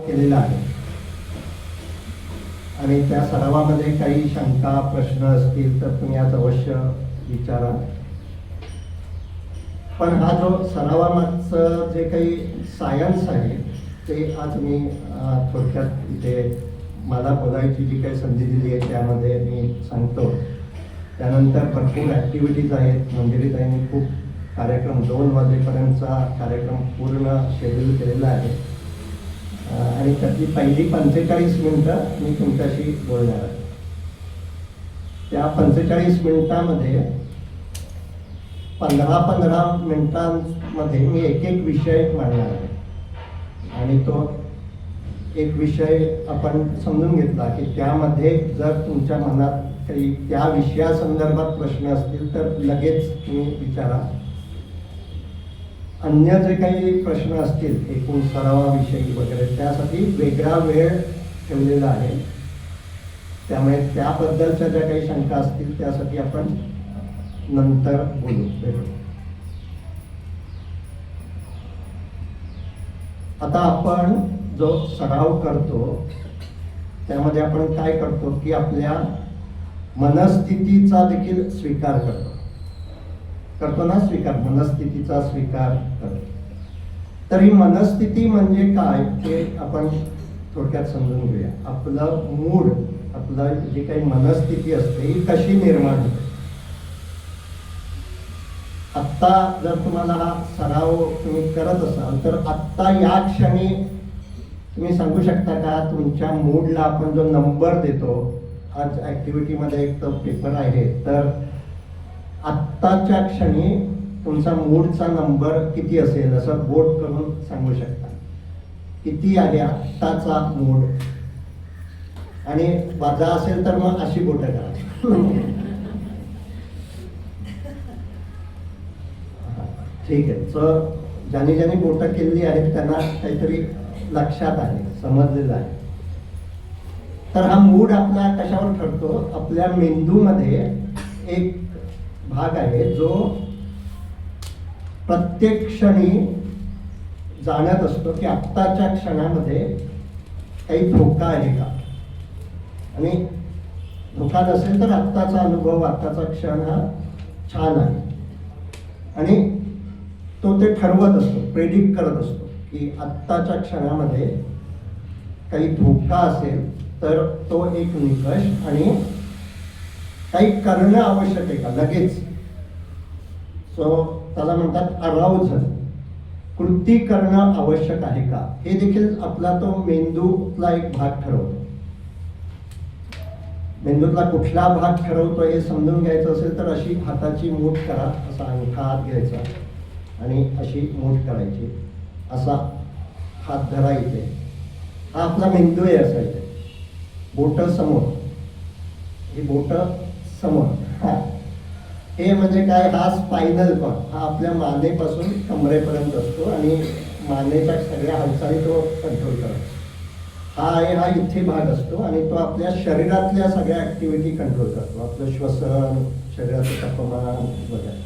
केलेला आहे आणि त्या सरावामध्ये काही शंका प्रश्न असतील तर तुम्ही आज अवश्य विचारा. पण हा जो सरावामागचं जे काही सायन्स आहे ते आज मी थोडक्यात इथे मला बोलायची जी काही संधी दिली आहे त्यामध्ये मी सांगतो. त्यानंतर भरपूर ॲक्टिव्हिटीज आहेत. मंजिरीताईंनी खूप कार्यक्रम 2 वाजेपर्यंतचा कार्यक्रम पूर्ण शेड्यूल केलेला आहे आणि त्यातली पहिली 45 मिनिटं मी तुमच्याशी बोलणार आहे. त्या 45 मिनिटामध्ये 15 मिनिटांमध्ये मी एक विषय मांडणार आहे आणि तो एक विषय आपण समजून घेतला की त्यामध्ये जर तुमच्या मनात काही त्या विषयासंदर्भात प्रश्न असतील तर लगेच तुम्ही विचारा. अन्य जे काही प्रश्न असतील एकूण सरावाविषयी वगैरे त्यासाठी वेगळा वेळ ठेवलेला आहे. त्यामुळे त्याबद्दलच्या ज्या काही शंका असतील त्यासाठी आपण नंतर बोलू. आता आपण जो सराव करतो त्यामध्ये आपण काय करतो की आपल्या मनस्थितीचा देखील स्वीकार करतो ना, मनस्थितीचा स्वीकार करतो. तर ही मनस्थिती म्हणजे काय हे आपण थोडक्यात समजून घेऊया. आपलं मूड, आपलं जी काही मनस्थिती असते ही कशी निर्माण होते. आत्ता जर तुम्हाला हा सराव तुम्ही करत असाल तर आत्ता या क्षणी तुम्ही सांगू शकता का तुमच्या मूडला आपण जो नंबर देतो, आज ॲक्टिव्हिटीमध्ये एक तर पेपर आहे, तर आत्ताच्या क्षणी तुमचा मूडचा नंबर किती असेल असं बोट करून सांगू शकता. किती आहे आत्ताचा मूड. आणि वाजा असेल तर मग अशी बोटं करा. ठीक आहे. सो ज्यांनी ज्यांनी बोटं केलेली आहेत त्यांना काहीतरी लक्षात आहे, समजलेलं आहे. तर हा मूड आपला कशावर ठरतो. आपल्या मेंदूमध्ये एक भाग आहे जो प्रत्येक क्षणी जाणत असतो की आत्ताच्या क्षणामध्ये काही धोका आहे का. आणि धोका नसेल तर आत्ताचा अनुभव, आत्ताचा क्षण हा छान आहे. आणि तो ते ठरवत असतो, प्रेडिक्ट करत असतो की आत्ताच्या क्षणामध्ये काही धोका असेल तर तो एक निकष आणि काही करणं आवश्यक आहे का लगेच. सो त्याला म्हणतात अराउझल, कृती करणं आवश्यक आहे का, हे देखील आपला तो मेंदूतला एक भाग ठरवतो. मेंदूतला कुठला भाग ठरवतो हे समजून घ्यायचं असेल तर अशी हाताची मूठ करा. असा अंगठा हात घ्यायचा आणि अशी मूठ करायची. असा हात धरायचे. हा आपला मेंदू आहे असायचे. बोटं समोर, ही बोटं समोर. हे म्हणजे काय, हा स्पायनल कॉर्ड, हा आपल्या मानेपासून कमरेपर्यंत असतो आणि मानेच्या सगळ्या हालचाली तो कंट्रोल करतो. हा आहे, हा इथे भाग असतो आणि तो आपल्या शरीरातल्या सगळ्या ॲक्टिव्हिटी कंट्रोल करतो. आपलं श्वसन, शरीराचं तापमान वगैरे.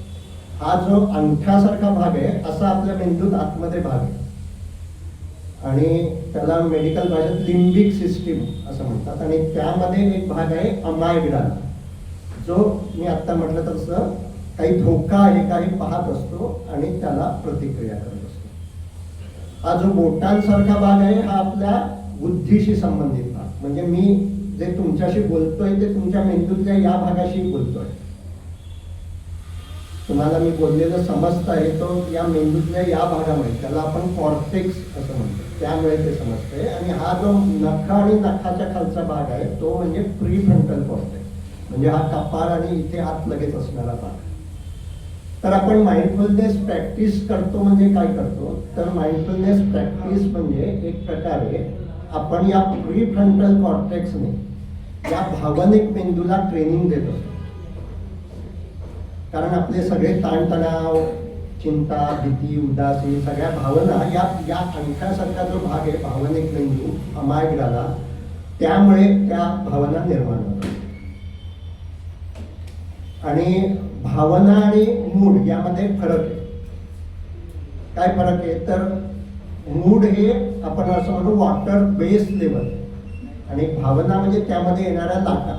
हा जो अंगठ्यासारखा भाग आहे असा आपल्या मेंदूत आतमध्ये भाग आहे आणि त्याला मेडिकल भाषेत लिम्बिक सिस्टीम असं म्हणतात. आणि त्यामध्ये एक भाग आहे अमायग्डाला, जो मी आत्ता म्हटलं तसं काही धोका आहे का हे पाहत असतो आणि त्याला प्रतिक्रिया करत असतो. हा जो बोटांसारखा भाग आहे हा आपल्या बुद्धीशी संबंधित भाग. म्हणजे मी जे तुमच्याशी बोलतोय ते तुमच्या मेंदूतल्या या भागाशी बोलतोय. तुम्हाला मी बोललेलं समजत आहे तो या मेंदूतल्या या भागामुळे, त्याला आपण कॉर्टेक्स असं म्हणतो, त्यामुळे ते समजतंय. आणि हा जो नख आणि नखाच्या खालचा भाग आहे तो म्हणजे प्री फ्रंटल कॉर्टेक्स, म्हणजे हा कपाळ आणि इथे आत लगेच असणारा भाग. तर आपण माइंडफुलनेस प्रॅक्टिस करतो म्हणजे काय करतो, तर माइंडफुलनेस प्रॅक्टिस म्हणजे एक प्रकारे आपण या प्री फ्रंटल कॉर्टेक्सने या भावनिक मेंदूला ट्रेनिंग देत असतो. कारण आपले सगळे ताणतणाव, चिंता, भीती, उदासी, सगळ्या भावना या अंगठ्यासारखा जो भाग आहे भावनिक मेंदू अमायग्डाला, त्यामुळे त्या भावना निर्माण होतात. आणि भावना आणि मूड यामध्ये फरक आहे. काय फरक आहे तर मूड हे आपण असं म्हणू वॉटर बेस लेवल, आणि भावना म्हणजे त्यामध्ये येणाऱ्या लाटा.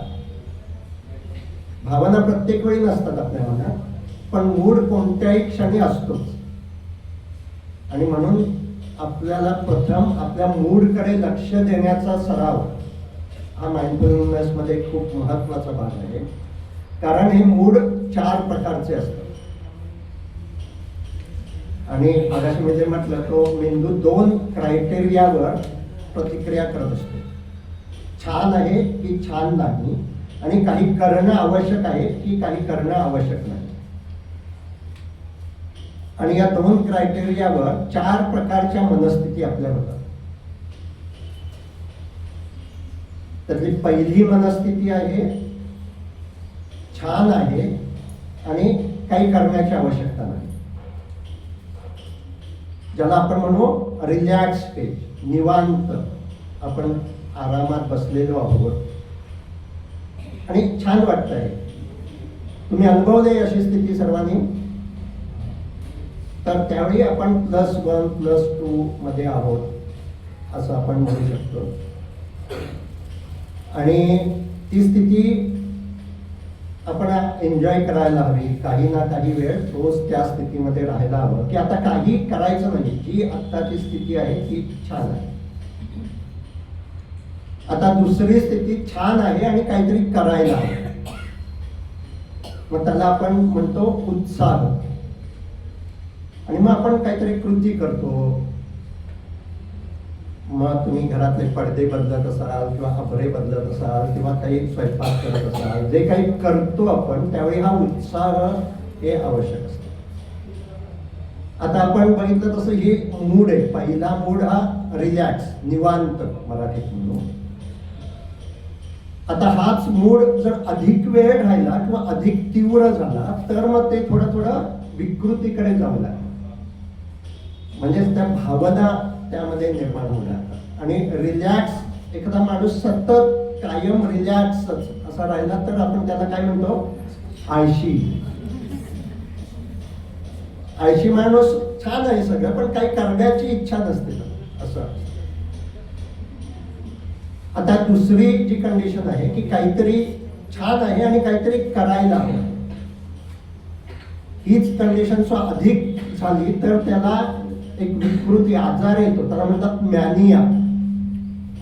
भावना प्रत्येक वेळी नसतात आपल्या मनात, पण मूड कोणत्याही क्षणी असतोच. आणि म्हणून आपल्याला प्रथम आपल्या मूडकडे लक्ष देण्याचा सराव हा माइंडफुलनेस मध्ये खूप महत्वाचा भाग आहे. कारण हे मूड 4 प्रकारचे असतात. आणि आगाशी मी जे म्हटलं तो मेंदू 2 क्रायटेरियावर प्रतिक्रिया करत असतो. छान आहे की छान नाही, आणि काही करणं आवश्यक आहे की काही करणं आवश्यक नाही. आणि या 2 क्रायटेरियावर 4 प्रकारच्या मनस्थिती आपल्या होतात. त्यातली पहिली मनस्थिती आहे छान आहे आणि काही करण्याची आवश्यकता नाही, ज्याला आपण म्हणू रिलॅक्स स्टेज, निवांत. आपण आरामात बसलेलो आहोत आणि छान वाटतंय. तुम्ही अनुभवले अशी स्थिती सर्वांनी? तर त्यावेळी आपण +1 +2 मध्ये आहोत असं आपण म्हणू शकतो. आणि ती स्थिती आपण एन्जॉय करायला हवी. काही ना काही वेळ रोज त्या स्थितीमध्ये राहायला हवं, की आता काही करायचं नाही, जी आत्ताची स्थिती आहे ती छान आहे. आता दुसरी स्थिती छान आहे आणि काहीतरी करायला हवं, मग त्याला आपण म्हणतो उत्साह. आणि मग आपण काहीतरी कृती करतो. मग तुम्ही घरातले पडदे बदलत असाल किंवा कपडे बदलत असाल किंवा काही स्वयंपाक करत असाल, जे काही करतो आपण त्यावेळी हा उत्साह हे आवश्यक असतं. आता आपण बघितलं तसं हे मूड आहे. पहिला मूड हा रिलॅक्स, निवांत मराठीत म्हणू. आता हाच मूड जर अधिक वेळ राहिला किंवा अधिक तीव्र झाला तर मग ते थोडं थोडं विकृतीकडे जाऊ लागतं. म्हणजेच त्या भावना त्यामध्ये निर्माण होणार. आणि रिलॅक्स, एखादा माणूस सतत कायम रिलॅक्सच असा राहिला तर आपण त्याला काय म्हणतो? आळशी. आळशी माणूस छान आहे सगळं, पण काही करण्याची इच्छा नसते असं. आता दुसरी जी कंडिशन आहे की काहीतरी छान आहे आणि काहीतरी करायला हवं, हीच कंडिशन अधिक झाली तर त्याला एक विकृती, आजार येतो. त्याला म्हणतात मॅनिया.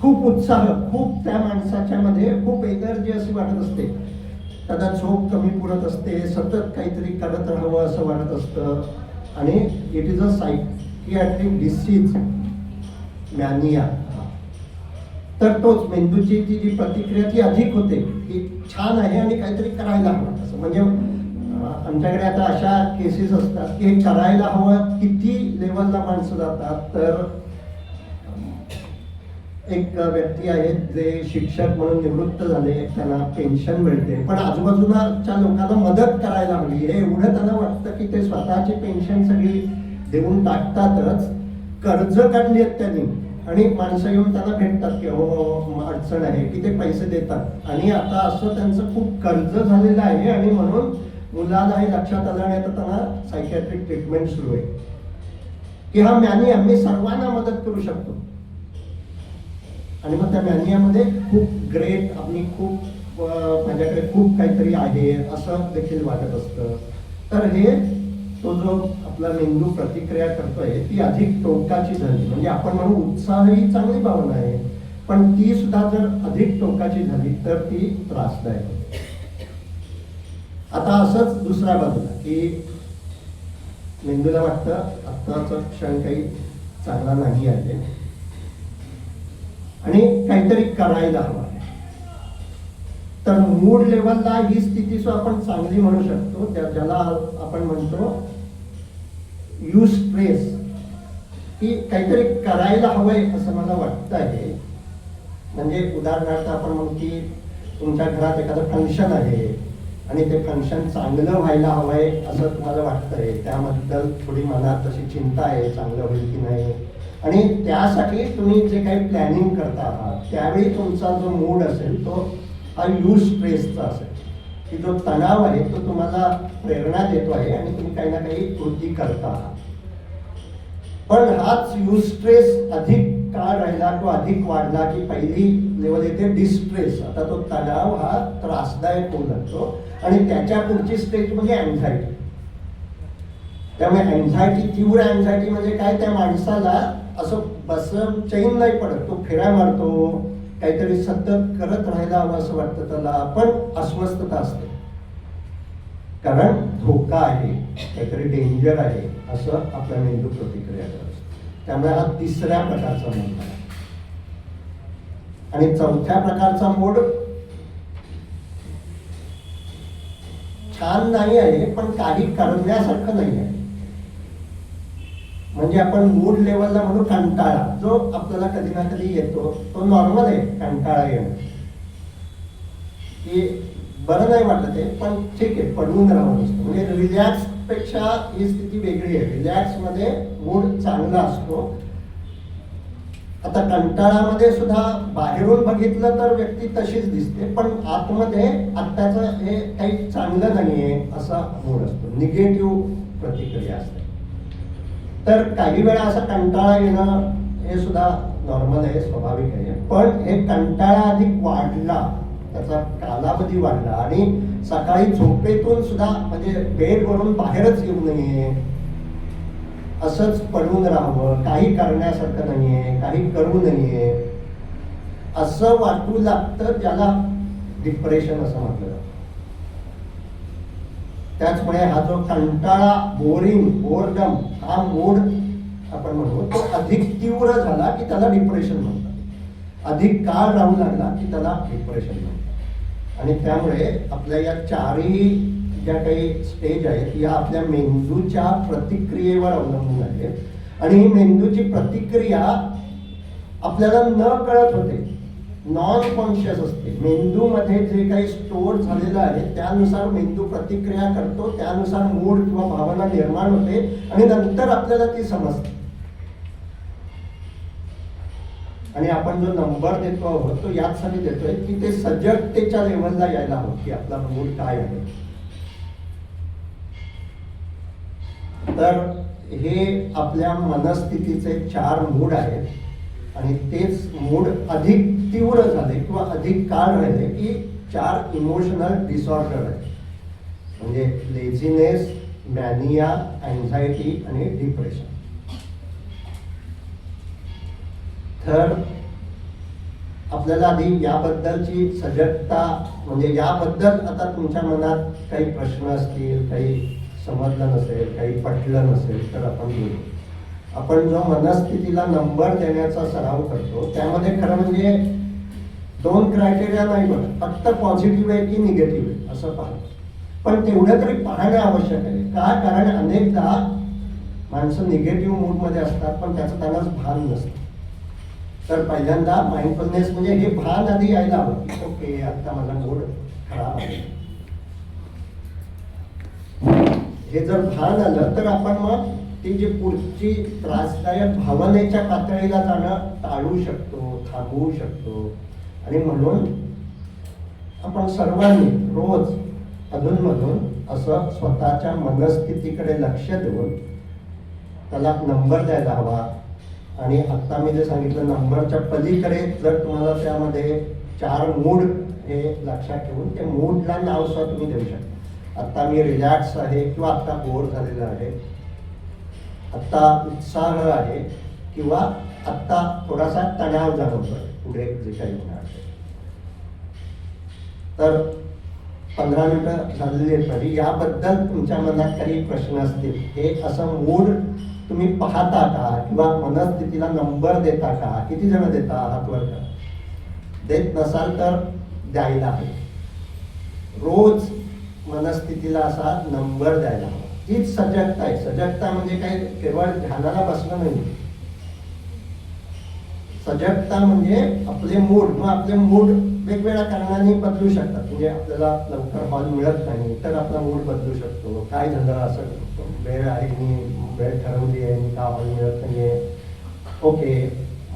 खूप उत्साह, खूप त्या माणसाच्या मध्ये खूप एनर्जी अशी वाटत असते. त्याला झोप कमी पुरत असते, सतत काहीतरी करत राहावं असं वाटत असतं. आणि it is a psychiatric disease, mania. तर तोच मेंदूची ती जी प्रतिक्रिया ती अधिक होते की छान आहे आणि काहीतरी करायला हवं असं. म्हणजे आमच्याकडे आता अशा केसेस असतात की हे करायला हवं किती लेवलला माणसं जातात. तर एक व्यक्ती आहेत जे शिक्षक म्हणून निवृत्त झाले, त्यांना पेन्शन मिळते, पण आजूबाजूच्या लोकांना मदत करायला हवी हे एवढं त्यांना वाटतं की ते स्वतःची पेन्शन सगळी देऊन टाकतातच. कर्ज काढली आहेत त्यांनी आणि माणसं येऊन त्यांना भेटतात की हो अडचण आहे, की ते पैसे देतात. आणि आता असं त्यांचं खूप कर्ज झालेलं आहे आणि म्हणून मुलाला हे लक्षात आलं आणि आता त्यांना सायकियाट्रिक ट्रीटमेंट सुरू आहे की हा मॅनिया, मी सर्वांना मदत करू शकतो. आणि मग त्या मॅनियामध्ये खूप ग्रेट, आपली खूप माझ्याकडे खूप काहीतरी आहे असं देखील वाटत असतं. तर हे तो जो आपला मेंदू प्रतिक्रिया करतोय ती अधिक टोकाची झाली. म्हणजे आपण म्हणू उत्साह ही चांगली भावना आहे, पण ती सुद्धा जर अधिक टोकाची झाली तर ती त्रासदायक. आता असंच दुसऱ्या बाजूला की मेंदूला वाटतं आत्ताचा क्षण काही चांगला नाही आहे आणि काहीतरी करायला हवं आहे. तर मूड लेवलला ही स्थिती सुद्धा आपण चांगली म्हणू शकतो. ज्याला आपण म्हणतो यू स्ट्रेस, की काहीतरी करायला हवंय असं मला वाटतं आहे. म्हणजे उदाहरणार्थ आपण म्हणू की तुमच्या घरात एखादं फंक्शन आहे आणि ते फंक्शन चांगलं व्हायला हवंय असं तुम्हाला वाटतंय, त्याबद्दल थोडी मनात तशी चिंता आहे चांगलं होईल की नाही. आणि त्यासाठी तुम्ही जे काही प्लॅनिंग करता आहात त्यावेळी तुमचा जो मूड असेल तो हा यू स्ट्रेसचा असेल, की जो तणाव आहे तो तुम्हाला प्रेरणा देतो आहे आणि तुम्ही काही ना काही कृती करता आहात. पण हाच युस्ट्रेस अधिक काळ राहिला किंवा अधिक वाढला की पहिली लेवल येते डिस्ट्रेस. आता तो तणाव हा त्रासदायक होऊ लागतो आणि त्याच्या पुढची स्टेज म्हणजे अँझायटी. त्यामुळे अँझायटी, तीव्र अँझायटी म्हणजे काय, त्या माणसाला असं बस चैन नाही पडत, तो फेऱ्या मारतो, काहीतरी सतत करत राहायला हवं असं वाटतं त्याला, पण अस्वस्थता असते, कारण धोका आहे, काहीतरी डेंजर आहे असं आपला मेंदू प्रतिक्रिया करत असतो. त्यामुळे हा तिसऱ्या प्रकारचा मोड आहे. आणि चौथ्या प्रकारचा मोड छान नाही आहे, पण काही करण्यासारखं नाही आहे. म्हणजे आपण मूड लेवलला म्हणू कंटाळा, जो आपल्याला कधी ना कधी येतो, तो नॉर्मल आहे. कंटाळा येणं की बरं नाही वाटत आहे, पण ठीक आहे, पडून राहावं नसतं. म्हणजे रिलॅक्स पेक्षा ही स्थिती वेगळी आहे. रिलॅक्स मध्ये मूड चांगला असतो. आता कंटाळामध्ये सुद्धा बाहेरून बघितलं तर व्यक्ती तशीच दिसते, पण आतमध्ये आत्ताचं हे काही चांगलं नाहीये असा मूड असतो, निगेटिव्ह प्रतिक्रिया असते. तर काही वेळा असा कंटाळा येणं हे सुद्धा नॉर्मल आहे, स्वाभाविक आहे. पण हे कंटाळा अधिक वाढला, त्याचा कालावधी वाढला आणि सकाळी झोपेतून सुद्धा म्हणजे बेडवरून बाहेरच येऊ नये, असंच पडून राहावं, काही करण्यासारखं नाहीये, काही करू नये असं वाटू लागतं, ज्याला डिप्रेशन असं म्हटलं जातं. त्याचमुळे हा जो कंटाळा, बोरिंग, बोरडम हा मूड आपण म्हणू, तो अधिक तीव्र झाला की त्याला डिप्रेशन म्हणतात. अधिक काळ राहू लागला की त्याला डिप्रेशन म्हणतात. आणि त्यामुळे आपल्या या चारही ज्या काही स्टेज आहेत या आपल्या मेंदूच्या प्रतिक्रियेवर अवलंबून आहेत. आणि ही मेंदूची प्रतिक्रिया आपल्याला न कळत होते, नॉन कॉन्शियस असते. मेंदूमध्ये जे काही स्टोअर झालेलं आहे त्यानुसार मेंदू प्रतिक्रिया करतो, त्यानुसार मूड किंवा भावना निर्माण होते आणि नंतर आपल्याला ती समजते. आणि आपण जो नंबर देतो आहोत तो याचसाठी देतोय की ते सजगतेच्या लेवलला यायला हवं की आपला मूड काय आहे. तर हे आपल्या मनस्थितीचे 4 मूड आहेत आणि तेच मूड अधिक तीव्र झाले किंवा अधिक काळ राहिले की 4 इमोशनल डिसऑर्डर आहेत. म्हणजे लेझीनेस, मॅनिया, अँझायटी आणि डिप्रेशन. तर आपल्याला आधी याबद्दलची सजगता, म्हणजे याबद्दल आता तुमच्या मनात काही प्रश्न असतील, काही समजलं नसेल, काही पटलं नसेल तर आपण बोलू. आपण जो मनस्थितीला नंबर देण्याचा सराव करतो त्यामध्ये खरं म्हणजे 2 क्रायटेरिया नाही बघत, फक्त पॉझिटिव्ह आहे की निगेटिव्ह आहे असं पाहतो. पण तेवढं तरी पाहणं आवश्यक आहे. का? कारण अनेकदा माणसं निगेटिव्ह मूडमध्ये असतात पण त्याचं त्यांनाच भान नसतं. तर पहिल्यांदा माइंडफुलनेस म्हणजे हे भान आधी यायला हवं की ओके, आता माझा मूड खराब आहे. हे जर भान आलं तर आपण मग ती जी पुढची त्रासदायक भावनेच्या पातळीला जाणं टाळू शकतो, थांबवू शकतो. आणि म्हणून आपण सर्वांनी रोज अधूनमधून असं स्वतःच्या मनस्थितीकडे लक्ष देऊन त्याला नंबर द्यायला हवा. आणि आत्ता मी जे सांगितलं नंबरच्या पलीकडे जर तुम्हाला त्यामध्ये 4 मूड हे लक्षात ठेवून ते मूडला नाव सुद्धा तुम्ही देऊ शकता. आत्ता मी रिलॅक्स आहे किंवा आत्ता बोर झालेला आहे, आत्ता उत्साह आहे किंवा आत्ता थोडासा तणाव जाणवतोय पुढे जे काही होणार आहे. तर 15 मिनिटं झालेली आहेत तरी याबद्दल तुमच्या मनात काही प्रश्न असतील, हे असं मूड तुम्ही पाहता का किंवा मनस्थितीला नंबर देता का? किती जण देता? हात वर करा. देत नसाल तर द्यायला हवे. रोज मनस्थितीला असा नंबर द्यायला हवा. हीच सजगता आहे. सजगता म्हणजे काय, केवळ ध्यानाला बसणं नाही. सजगता म्हणजे आपले मूड, मग आपले मूड वेगवेगळ्या कारणांनी बदलू शकतात. म्हणजे आपल्याला लवकर हॉल मिळत नाही तर आपला मूड बदलू शकतो. काय झालं, असं वेळ आहे, मी वेळ ठरवली आहे, मी का हॉल मिळत नाहीये. ओके,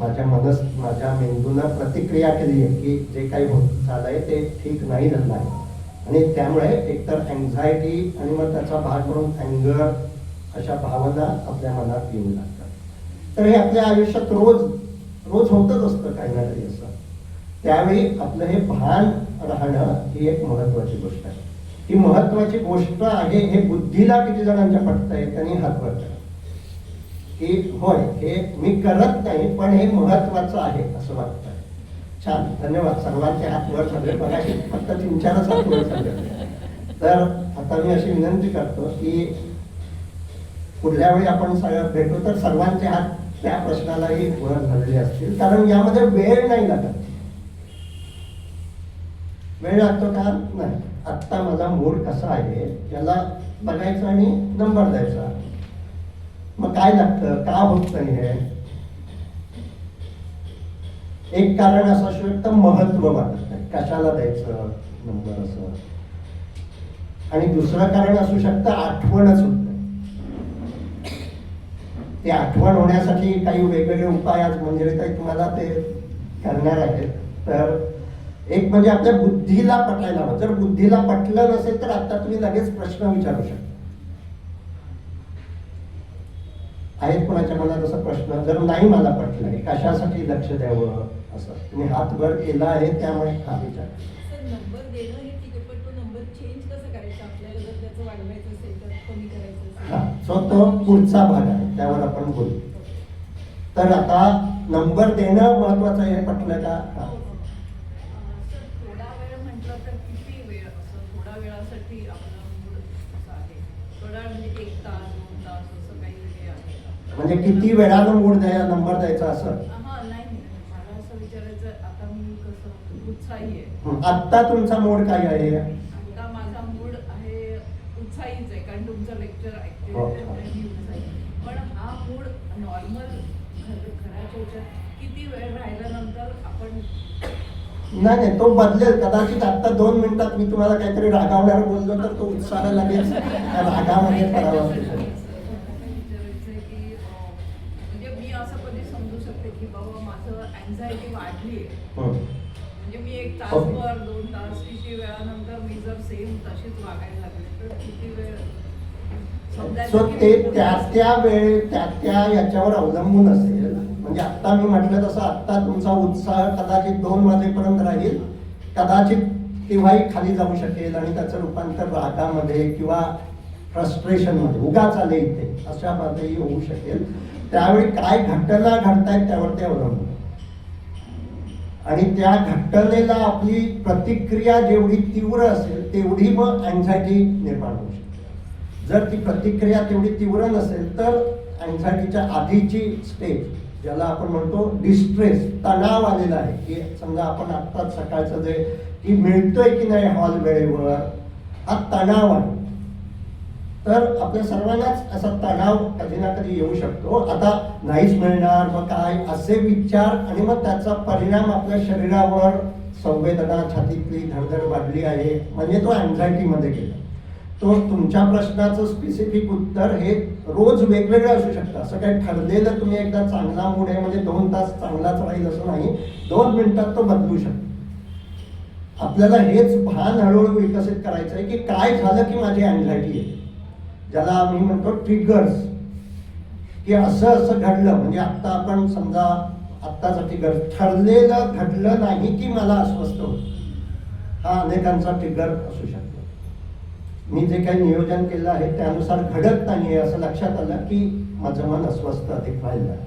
माझ्या मेंदूनं प्रतिक्रिया केली आहे की जे काही होत झालंय ते ठीक नाही झालं आहे. आणि त्यामुळे एकतर अँझायटी आणि मग त्याचा भाग म्हणून अँगर अशा भावना आपल्या मनात येऊ लागतात. तर हे आपल्या आयुष्यात रोज रोज होतच असतं काही ना काही असं. त्यावेळी आपलं हे भान राहणं ही एक महत्वाची गोष्ट आहे. ही महत्वाची गोष्ट आहे हे बुद्धीला किती जणांच्या पटतंय त्यांनी हात वर करा की होय हे मी करत नाही पण हे महत्वाचं आहे असं वाटतं. छान, धन्यवाद. सर्वांचे हात वर झाले बघा, फक्त 3-4च हात वर झाले. तर आता मी अशी विनंती करतो की पुढल्या वेळी आपण भेटू तर सर्वांचे हात त्या प्रश्नालाही वर झालेले असतील, कारण यामध्ये वेळ नाही लागत. वेळ लागतो का? नाही. आत्ता माझा मूड कसा आहे याला बघायचं आणि नंबर द्यायचा. मग काय लागतं, का होत नाही हे? एक कारण असं असू शकतं महत्व वाटत नाही, कशाला द्यायचं नंबर असं. आणि दुसरं कारण असू शकतं आठवणच होत नाही. ते आठवण होण्यासाठी काही वेगवेगळे उपाय आज मंजिरीताई तुम्हाला ते करणार आहेत. तर एक म्हणजे आपल्या बुद्धीला पटायला हवं. जर बुद्धीला पटलं नसेल तर आता तुम्ही लगेच प्रश्न विचारू शकता. आहेत कोणाच्या मनात असा प्रश्न? जर नाही मला पटलंय, कशासाठी लक्ष द्यावं असं तुम्ही हात वर केला आहे त्यामुळे हा विचार. नंबर देणं हे ठीक आहे, पण तो नंबर चेंज कसं करायचा? आपल्याला जर त्याचं वाढवायचं असेल तर कमी करायचं असेल, सो तो पुढचा भाग आहे, त्यावर आपण बोलू. तर आता नंबर देणं महत्वाचं आहे, पटलं का? सर थोडा वेळ म्हटलं तर किती वेळ? असं थोडा वेळासाठी आपला मूड असा आहे, थोडा म्हणजे 1 तास 2 तास असं काही वेळ आहे का? म्हणजे किती वेळानं मूड द्यायला नंबर द्यायचा असं? हा नाही, मला असं विचारायचं, आता मी कसं उत्साही आहे, आत्ता तुमचा मूड काय आहे? आता माझा मूड आहे उत्साहीच आहे, कारण तुमचं लेक्चर ऐकते हो. मी उत्साही. पण हा मूड नॉर्मल घराच्या ह्याच्यात किती वेळ राहिल्यानंतर आपण नाही, तो बदलेल कदाचित. आता 2 मिनिटात मी तुम्हाला काहीतरी रागावणार बोललो तर तो उत्साह लगेच रागामध्ये पडावा. विचारायचंय की म्हणजे मी असं कधी समजू शकते की बाबा माझं अँझायटी वाढली आहे, म्हणजे मी 1 तासभर 2 तास किती वेळानंतर मी जर सेम तशीच वागायला लागले तर किती वेळ सो ते त्या वेळ त्या याच्यावर अवलंबून असेल. म्हणजे आता मी म्हटलं तसं आत्ता तुमचा उत्साह कदाचित 2 वाजेपर्यंत राहील, कदाचित केव्हाही खाली जाऊ शकेल आणि त्याचं रूपांतर रागामध्ये किंवा फ्रस्ट्रेशनमध्ये उगाच आले इथे अशा बाबतीतही होऊ शकेल. त्यावेळी काय घटना घडतायत त्यावर ते अवलंबून. आणि त्या घटनेला आपली प्रतिक्रिया जेवढी तीव्र असेल तेवढी मग अँझायटी निर्माण होऊ शकते. जर ती प्रतिक्रिया तेवढी तीव्र नसेल तर अँझायटीच्या आधीची स्टेज, ज्याला आपण म्हणतो डिस्ट्रेस, तणाव आलेला आहे, की समजा आपण आत्ताच सकाळचं जे की मिळतोय की नाही हॉल वेळेवर, हा तणाव आहे. तर आपल्या सर्वांनाच असा तणाव कधी ना कधी येऊ शकतो. आता नाहीच मिळणार मग काय असे विचार आणि मग त्याचा परिणाम आपल्या शरीरावर, संवेदना, छातीतली धडधड वाढली आहे म्हणजे तो अँझायटीमध्ये गेला. तो तुमच्या प्रश्नाचं स्पेसिफिक उत्तर हे रोज वेगवेगळं असू शकतं. असं काही ठरलेलं तुम्ही एकदा चांगला मूड आहे म्हणजे 2 तास चांगलाच राहील असं नाही, 2 मिनिटात तो बदलू शकतो. आपल्याला हेच भान हळूहळू विकसित करायचं आहे की काय झालं की माझी अँझायटी आहे, ज्याला आम्ही म्हणतो ट्रिगर्स, की असं घडलं म्हणजे आत्ता आपण समजा आत्ताचा ट्रिगर ठरलेलं घडलं नाही की मला अस्वस्थ होतं, हा अनेकांचा ट्रिगर असू शकतो. मी जे काही नियोजन केलं आहे त्यानुसार घडत नाही असं लक्षात आलं की माझं मन अस्वस्थ अधिक व्हायला लागलं.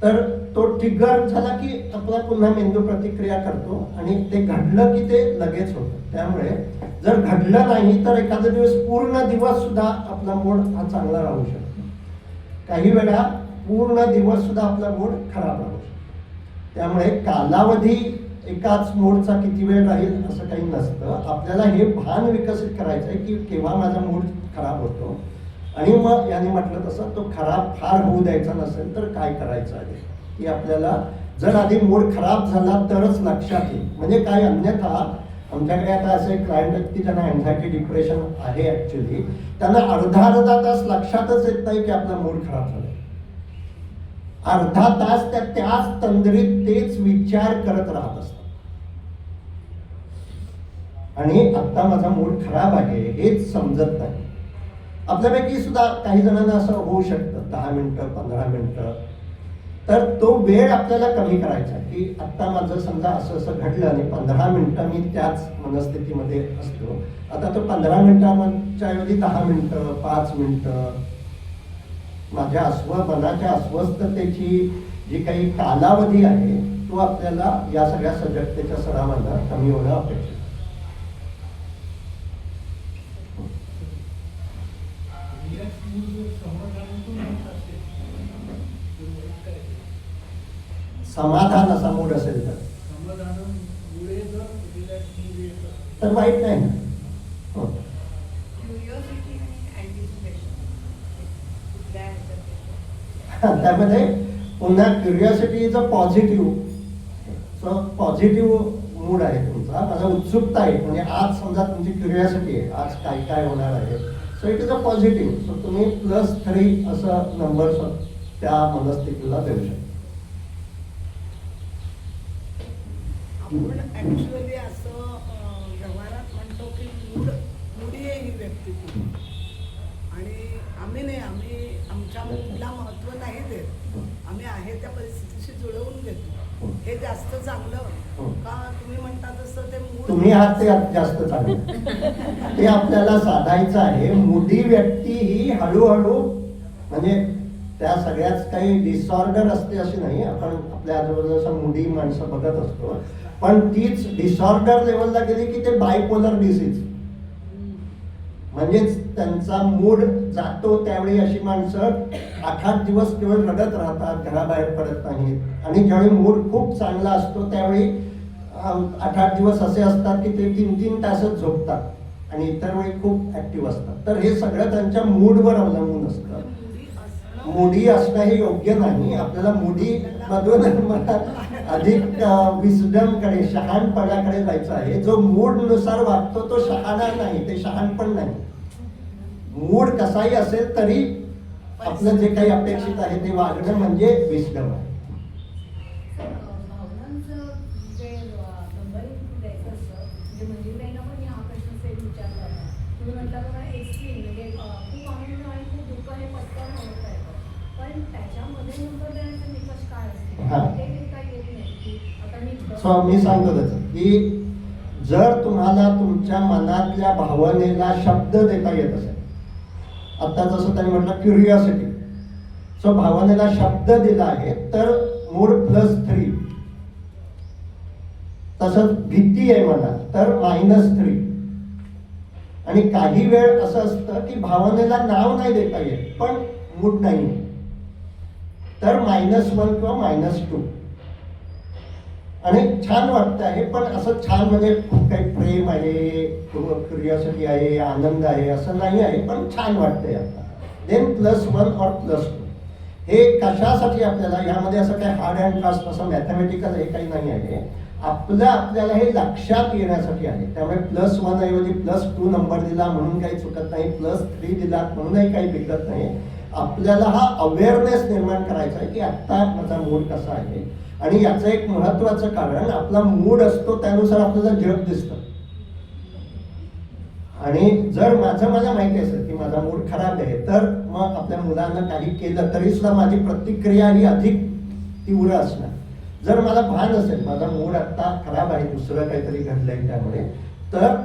तर तो ट्रिगर झाला की आपला पुन्हा मेंदू प्रतिक्रिया करतो आणि ते घडलं की ते लगेच होतं. त्यामुळे जर घडलं नाही तर एखादा दिवस पूर्ण दिवस सुद्धा आपला मूड हा चांगला राहू शकतो. काही वेळा पूर्ण दिवस सुद्धा आपला मूड खराब राहू शकतो. त्यामुळे कालावधी एकाच मूडचा किती वेळ राहील असं काही नसतं. आपल्याला हे भान विकसित करायचं आहे की केव्हा माझा मूड खराब होतो आणि मग याने म्हटलं तसं तो खराब फार होऊ द्यायचा नसेल तर काय करायचं आहे की आपल्याला जर आधी मूड खराब झाला तरच लक्षात येईल. म्हणजे काय, अन्यथा आमच्याकडे आता असे क्लायंट आहेत की ज्यांना अँझायटी डिप्रेशन आहे ऍक्च्युली, त्यांना अर्धा तास लक्षातच येत नाही की आपला मूड खराब झाला. अर्धा तास त्याच तंद्रीत तेच विचार करत राहत असतात आणि आता माझा मूड खराब आहे हेच समजत नाही. आपल्यापैकी सुद्धा काही जणांना असं होऊ शकतं 10 मिनिटं 15 मिनिटं तर तो वेळ आपल्याला कमी करायचा की आत्ता माझं समजा असं असं घडलं आणि 15 मिनिटं मी त्याच मनस्थितीमध्ये असतो, आता तो 15 मिनिटांच्या ऐवजी 10 मिनिटं 5 मिनिटं माझ्या मनाच्या अस्वस्थतेची जी काही कालावधी आहे तो आपल्याला या सगळ्या सजगतेच्या सरावानं कमी होणं अपेक्षित आहे. समाधान असा मूड असेल तर वाईट नाही ना. हो. क्युरिओसिटी आणि अँटिसिपेशन कुठल्या त्यामध्ये पुन्हा curiosity is a positive, so positive mood आहे तुमचा. माझा उत्सुकता आहे, म्हणजे आज समजा तुमची क्युरिओसिटी आहे आज काय काय होणार आहे, so it is a positive. So तुम्ही +3 असं नंबर त्या मनस्थितीला देऊ शकता. आपण ऍक्च्युअली असं व्यवहारात म्हणतो की मुडी आहे ही व्यक्ती आणि आम्ही नाही, आम्ही आमच्या मूडला महत्व नाही देत, आम्ही आहे त्या परिस्थितीशी जुळवून घेतो. हे जास्त चांगलं का तुम्ही म्हणता तसं ते मूड तुम्ही आहात ते जास्त चांगलं ते आपल्याला साधायचं आहे. मुडी व्यक्ती ही हळूहळू म्हणजे त्या सगळ्याच काही डिसऑर्डर असते अशी नाही. आपण आपल्या आजूबाजूला मुडी माणसं बघत असतो, पण तीच डिसऑर्डर लेवलला गेली की ते बायपोलर डिसीज, म्हणजेच त्यांचा मूड जातो त्यावेळी अशी माणसं 8-8 दिवस केवळ रडत राहतात, घराबाहेर पडत नाहीत. आणि ज्यावेळी मूड खूप चांगला असतो त्यावेळी 8-8 दिवस असे असतात की ते 3-3 तासच झोपतात आणि इतर वेळी खूप ऍक्टिव्ह असतात. तर हे सगळं त्यांच्या मूडवर अवलंबून असतं. मुडी असणं हे योग्य नाही. आपल्याला मुडी मधून अधिक विस्डमकडे, शहाणपणाकडे जायचं आहे. जो मूड नुसार वागतो तो शहाणा नाही, ते शहाणपण नाही. मूड कसाही असेल तरी आपलं जे काही अपेक्षित आहे ते वागणं म्हणजे विस्डम आहे. भावनांचं जे नंबरिंग द्यायचं असतं, म्हणजे मंजुताईंना पण हा प्रश्न सेम विचारला होता. तुम्ही म्हटलं बघा एक्स्ट्रीम म्हणजे खूप आनंद आणि खूप दुःख हे पटकन ओळखता येतं, पण त्याच्यामध्ये नंबर देण्याचे निकष काय असतील ते काही येत नाही की आता मी सांगतो त्याचं की जर तुम्हाला तुमच्या मनातल्या भावनेला शब्द देता येत असेल, आता जसं त्यांनी म्हटलं क्युरिओसिटी, सो भावनेला शब्द दिला आहे तर मूड +3. तसंच भीती आहे मनात तर -3. आणि काही वेळ असं असतं की भावनेला नाव नाही देता येत पण मूड नाही तर -1 किंवा -2. आणि छान वाटतं आहे पण असं छान म्हणजे खूप काही प्रेम आहे, क्युरिओसिटी आहे, आनंद आहे असं नाही आहे, पण छान वाटतंय आता. देन +1 और +2. हे कशासाठी आपल्याला यामध्ये असं काही हार्ड अँड फास्ट असं मॅथमॅटिकल हे काही नाही आहे. आपल्याला हे लक्षात येण्यासाठी आहे. त्यामुळे +1 ऐवजी +2 नंबर दिला म्हणून काही चुकत नाही, +3 दिला म्हणूनही काही बिघडत नाही. आपल्याला हा अवेअरनेस निर्माण करायचा आहे की आत्ता माझा मूड कसा आहे. आणि याचं एक महत्वाचं कारण आपला मूड असतो त्यानुसार आपल्याला जग दिसतं. आणि जर मला माहिती असेल की माझा मूड खराब आहे तर मग आपल्या मुलांना काही केलं तरी सुद्धा माझी प्रतिक्रिया ही अधिक तीव्र असणार. जर मला भान असेल माझा मूड आता खराब आहे, दुसरं काहीतरी घडलंय त्यामुळे, तर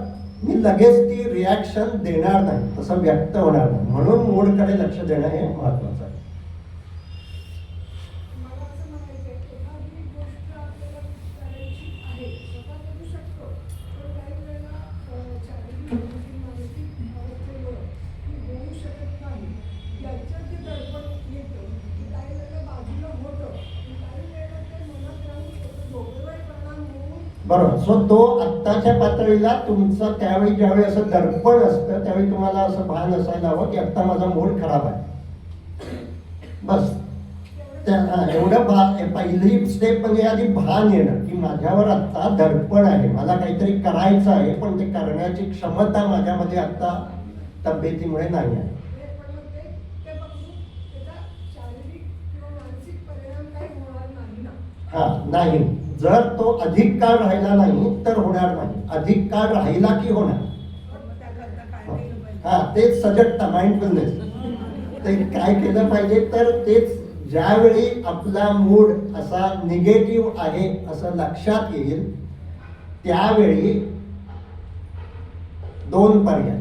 मी लगेच ती रिॲक्शन देणार नाही, तसं व्यक्त होणार नाही. म्हणून मूडकडे लक्ष देणं हे महत्वाचं आहे. बरोबर. सो तो आत्ताच्या पातळीला तुमचा त्यावेळी ज्यावेळी असं दर्पण असतं त्यावेळी तुम्हाला असं भान असायला हवं की आत्ता माझा मूड खराब आहे. बस एवढं पहिली स्टेप म्हणजे आधी भान येणं की माझ्यावर आत्ता दर्पण आहे, मला काहीतरी करायचं आहे पण ते करण्याची क्षमता माझ्यामध्ये आत्ता तब्येतीमुळे नाही आहे. हा नाही, जर तो अधिक काळ राहिला नाही तर होणार नाही, अधिक काळ राहिला की होणार. हा तेच सजगता, माइंडफुलनेस. ते काय केलं पाहिजे तर तेच ज्यावेळी आपला मूड असा निगेटिव्ह आहे असं लक्षात येईल त्यावेळी दोन पर्याय,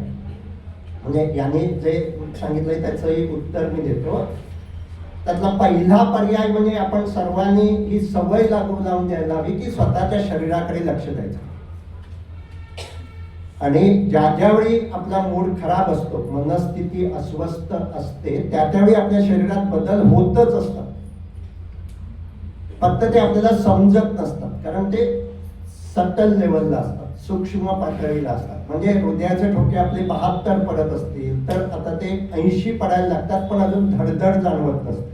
म्हणजे याने जे सांगितलंय त्याचंही उत्तर मी देतो. त्यातला पहिला पर्याय म्हणजे आपण सर्वांनी ही सवय लागू लावून द्यायला हवी की स्वतःच्या शरीराकडे लक्ष द्यायचं. आणि ज्यावेळी आपला मूड खराब असतो, मनस्थिती अस्वस्थ असते, त्यावेळी आपल्या शरीरात बदल होतच असतात. फक्त ते आपल्याला समजत नसतात, कारण ते सटल लेवलला असतात, सूक्ष्म पातळीला असतात. म्हणजे हृदयाचे ठोके आपले 72 पडत असतील तर आता ते 80 पडायला लागतात, पण अजून धडधड जाणवत नसते.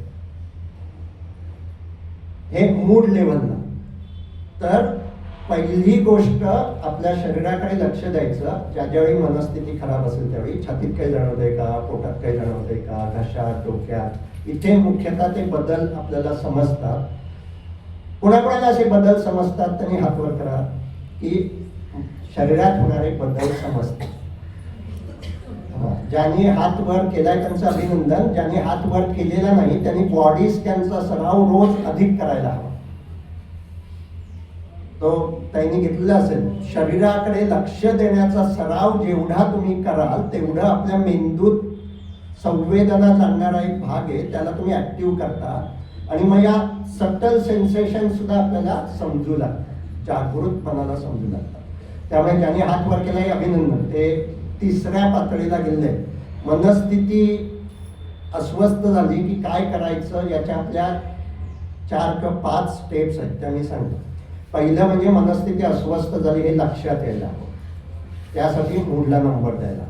हे मूड लेवलला. तर पहिली गोष्ट आपल्या शरीराकडे लक्ष द्यायचं. ज्यावेळी मनस्थिती खराब असेल त्यावेळी छातीत काही जाणवतंय का, पोटात काही जाणवतंय का, घशात, डोक्यात, इथे मुख्यतः ते बदल आपल्याला समजतात. कोणाकोणाला असे बदल समजतात त्यांनी हात वर करा की शरीरात होणारे बदल समजतात. ज्यांनी हात वर केलाय त्यांचं अभिनंदन. ज्यांनी हात वर केलेला नाही त्यांनी बॉडी स्कॅनचा सराव रोज अधिक करायला हवा. तो त्यांनी घेतलेला असेल. शरीराकडे लक्ष देण्याचा सराव जेवढा तुम्ही कराल तेवढं आपल्या मेंदूत संवेदना जाणणारा एक भाग आहे, त्याला तुम्ही ऍक्टिव्ह करता. आणि मग या सटल सेन्सेशन सुद्धा आपल्याला समजू लागतात, जागृत मनाला समजू लागतात. त्यामुळे ज्यांनी हात वर केलाय अभिनंदन. ते तिसऱ्या पातळीला गेले. मनस्थिती अस्वस्थ झाली की काय करायचं याच्या आपल्या 4 किंवा 5 स्टेप्स आहेत, त्या मी सांगतो. पहिलं म्हणजे मनस्थिती अस्वस्थ झाली हे लक्षात यायला हवं, त्यासाठी मूडला नंबर द्यायला.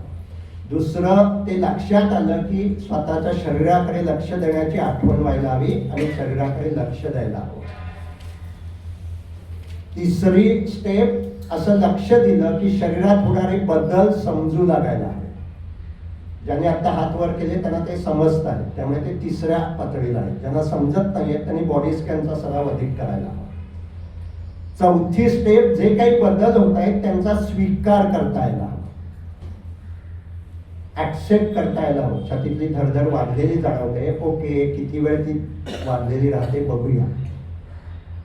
दुसरं, ते लक्षात आलं की स्वतःच्या शरीराकडे लक्ष देण्याची आठवण व्हायला हवी आणि शरीराकडे लक्ष द्यायला हवं. तिसरी स्टेप, असं लक्ष दिलं की शरीरात होणारे बदल समजू लागायला हवे. ज्यांनी आता हात वर केले त्यांना ते समजत आहे, त्यामुळे ते तिसऱ्या पातळीला आहे. ज्यांना समजत नाहीये त्यांनी बॉडी स्कॅनचा सराव अधिक करायला हवा. चौथी स्टेप, जे काही बदल होत आहेत त्यांचा स्वीकार करता यायला हवा, ऍक्सेप्ट करता यायला हवं. छातीतली धडधड वाढलेली जाणवते, ओके, किती वेळ ती वाढलेली राहते बघूया.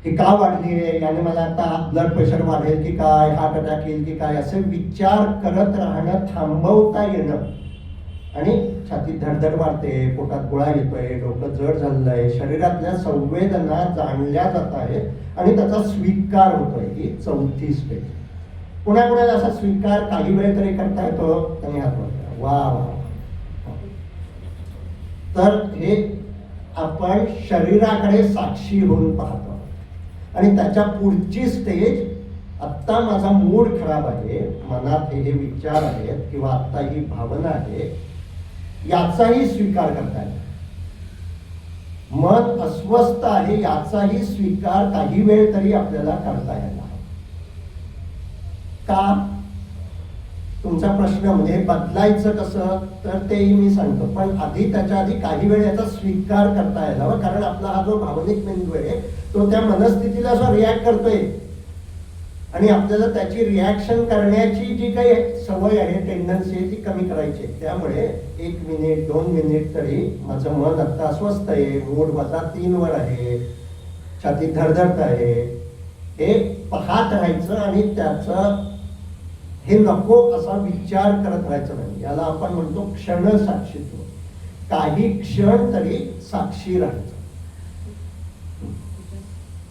की का वाढली आहे, याने मला आता ब्लड प्रेशर वाढेल की काय, हार्ट अटॅक येईल की काय, असे विचार करत राहणं थांबवता येणं. आणि छातीत धडधड वाढते, पोटात गोळा येतोय, डोकं जड झालेलं आहे, शरीरातल्या संवेदना जाणल्या जात आहेत आणि त्याचा स्वीकार होतोय. ही चौथी स्टेप. कोणाकोणाला असा स्वीकार काही वेळ तरी करता येतो त्यांनी हात वर. वा वा. तर हे आपण शरीराकडे साक्षी होऊन पाहतो. आणि त्याच्या पुढची स्टेज, आत्ता माझा मूड खराब आहे, मनात हे विचार आहेत किंवा आत्ता ही भावना आहे, याचाही स्वीकार करता येतो. मन अस्वस्थ आहे याचाही स्वीकार काही वेळ तरी आपल्याला करता यायला हवा. का? तुमचा प्रश्न म्हणजे बदलायचं कसं, तर तेही मी सांगतो. पण त्याच्या आधी काही वेळ याचा स्वीकार करता यायला हवा. कारण आपला हा जो भावनिक मेंदू आहे तो त्या मनस्थितीला असा रिॲक्ट करतोय आणि आपल्याला त्याची रिॲक्शन करण्याची जी काही सवय आहे, टेंडन्सी आहे, ती कमी करायची आहे. त्यामुळे 1 मिनिट 2 मिनिट तरी माझं मन आता अस्वस्थ आहे, मूड -3 वर आहे, छातीत धडधडत आहे, हे पाहत राहायचं आणि त्याचं हे नको असा विचार करत राहायचं नाही. याला आपण म्हणतो क्षण साक्षीत्व. काही क्षण तरी साक्षी राहायचं.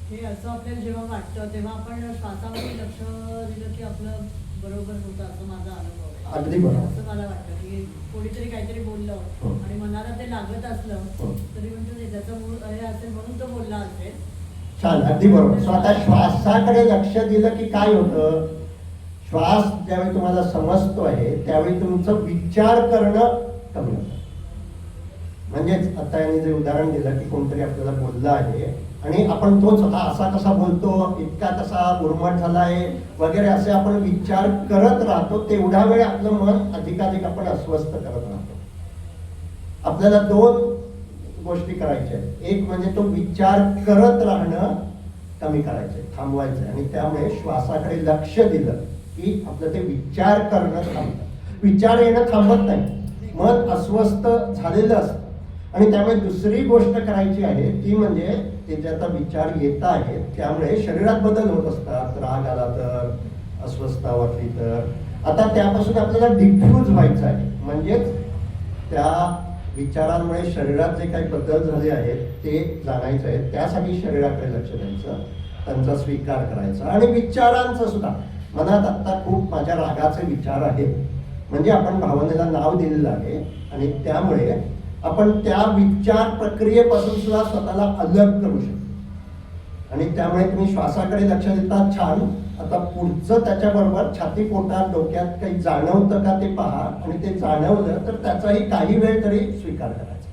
हे असं आपल्याला जेव्हा वाटतं तेव्हा आपण श्वासामध्ये लक्ष दिलं की आपलं बरोबर होतं, असं माझा अनुभव आहे. अगदी बरोबर. असं मला वाटतं की कोणीतरी काहीतरी बोललं आणि मनाला ते लागत असलं तरी म्हणजे त्याचं मूळ हे असेल म्हणून तो बोलला असेल. छान, अगदी बरोबर. स्वतः श्वासाकडे लक्ष दिलं की काय होतं, श्वास ज्यावेळी तुम्हाला समजतो आहे त्यावेळी तुमचं विचार करणं कमी होतं. म्हणजेच आता यांनी जे उदाहरण दिलं की कोणतरी आपल्याला बोललं आहे आणि आपण तोच असा कसा बोलतो, इतका कसा उर्मट झालाय वगैरे असे आपण विचार करत राहतो. तेवढा वेळ आपलं मन अधिकाधिक आपण अस्वस्थ करत राहतो. आपल्याला 2 गोष्टी करायच्या आहेत. एक म्हणजे तो विचार करत राहणं कमी करायचंय, थांबवायचंय. आणि त्यामुळे श्वासाकडे लक्ष दिलं की आपलं ते विचार करणं थांबतं. विचार येणं थांबत नाही, मन अस्वस्थ झालेलं असतं आणि त्यामुळे दुसरी गोष्ट करायची आहे ती म्हणजे ते जे आता विचार येत आहेत त्यामुळे शरीरात बदल होत असतात. राग आला तर, अस्वस्थता वाटली तर, आता त्यापासून आपल्याला डिफ्यूज व्हायचं आहे. म्हणजेच त्या विचारांमुळे शरीरात जे काही बदल झाले आहेत ते जाणायचे आहेत. त्यासाठी शरीराकडे लक्ष द्यायचं, त्यांचा स्वीकार करायचा. आणि विचारांचं सुद्धा, मनात आत्ता खूप माझ्या रागाचे विचार आहेत, म्हणजे आपण भावनेला नाव दिलेलं आहे आणि त्यामुळे आपण त्या विचार प्रक्रियेपासून सुद्धा स्वतःला अलग करू शकतो. आणि त्यामुळे तुम्ही श्वासाकडे लक्ष देता, छान. आता पुढचं त्याच्याबरोबर छाती, पोटात, डोक्यात काही जाणवतं का ते पहा, आणि ते जाणवलं तर त्याचाही काही वेळ तरी स्वीकार करायचा.